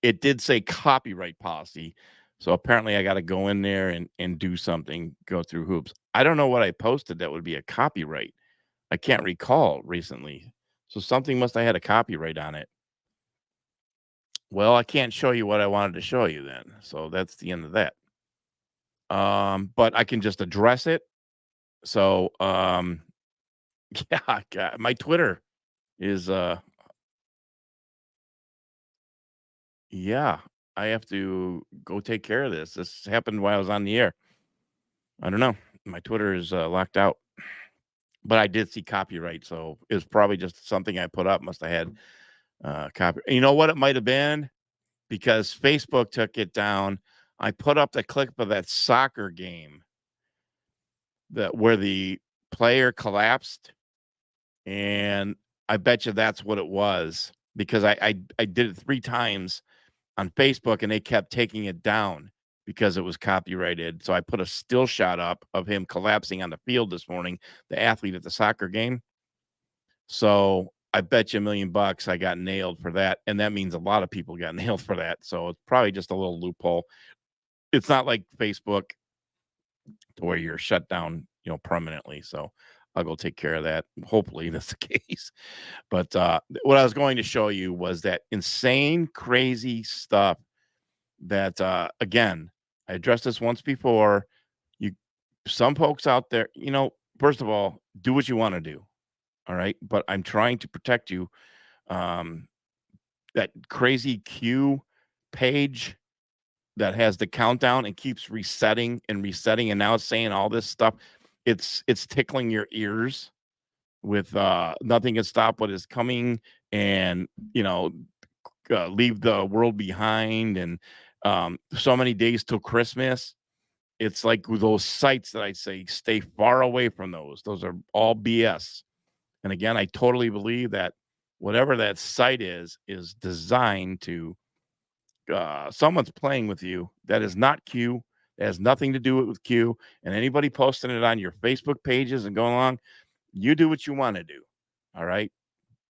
It did say copyright policy. So apparently I got to go in there and do something, go through hoops. I don't know what I posted that would be a copyright. I can't recall recently. So something must have had a copyright on it. Well, I can't show you what I wanted to show you then. So that's the end of that. But I can just address it. So yeah, God, my Twitter is yeah, I have to go take care of this. This happened while I was on the air. I don't know. My Twitter is locked out. But I did see copyright, so it was probably just something I put up. Must have had copy. You know what it might have been? Because Facebook took it down. I put up the clip of that soccer game where the player collapsed, and I bet you that's what it was because I did it 3 times on Facebook, and they kept taking it down because it was copyrighted. So I put a still shot up of him collapsing on the field this morning, the athlete at the soccer game. So I bet you $1 million I got nailed for that. And that means a lot of people got nailed for that. So it's probably just a little loophole. It's not like Facebook to where you're shut down, permanently. So I'll go take care of that. Hopefully that's the case. But what I was going to show you was that insane, crazy stuff that, again, I addressed this once before. Some folks out there, first of all, do what you want to do. All right. But I'm trying to protect you. That crazy Q page that has the countdown and keeps resetting and resetting. And now it's saying all this stuff. It's tickling your ears with nothing can stop what is coming and, leave the world behind and so many days till Christmas. It's like those sites that I say stay far away from those. Those are all BS. And again, I totally believe that whatever that site is designed to someone's playing with you. That is not Q. That has nothing to do with Q. And anybody posting it on your Facebook pages and going along, you do what you want to do. All right.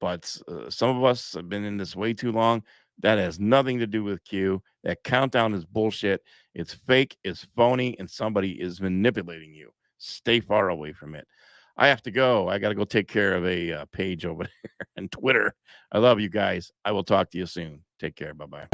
But some of us have been in this way too long. That has nothing to do with Q. That countdown is bullshit. It's fake, it's phony, and somebody is manipulating you. Stay far away from it. I have to go. I got to go take care of a page over there on Twitter. I love you guys. I will talk to you soon. Take care. Bye-bye.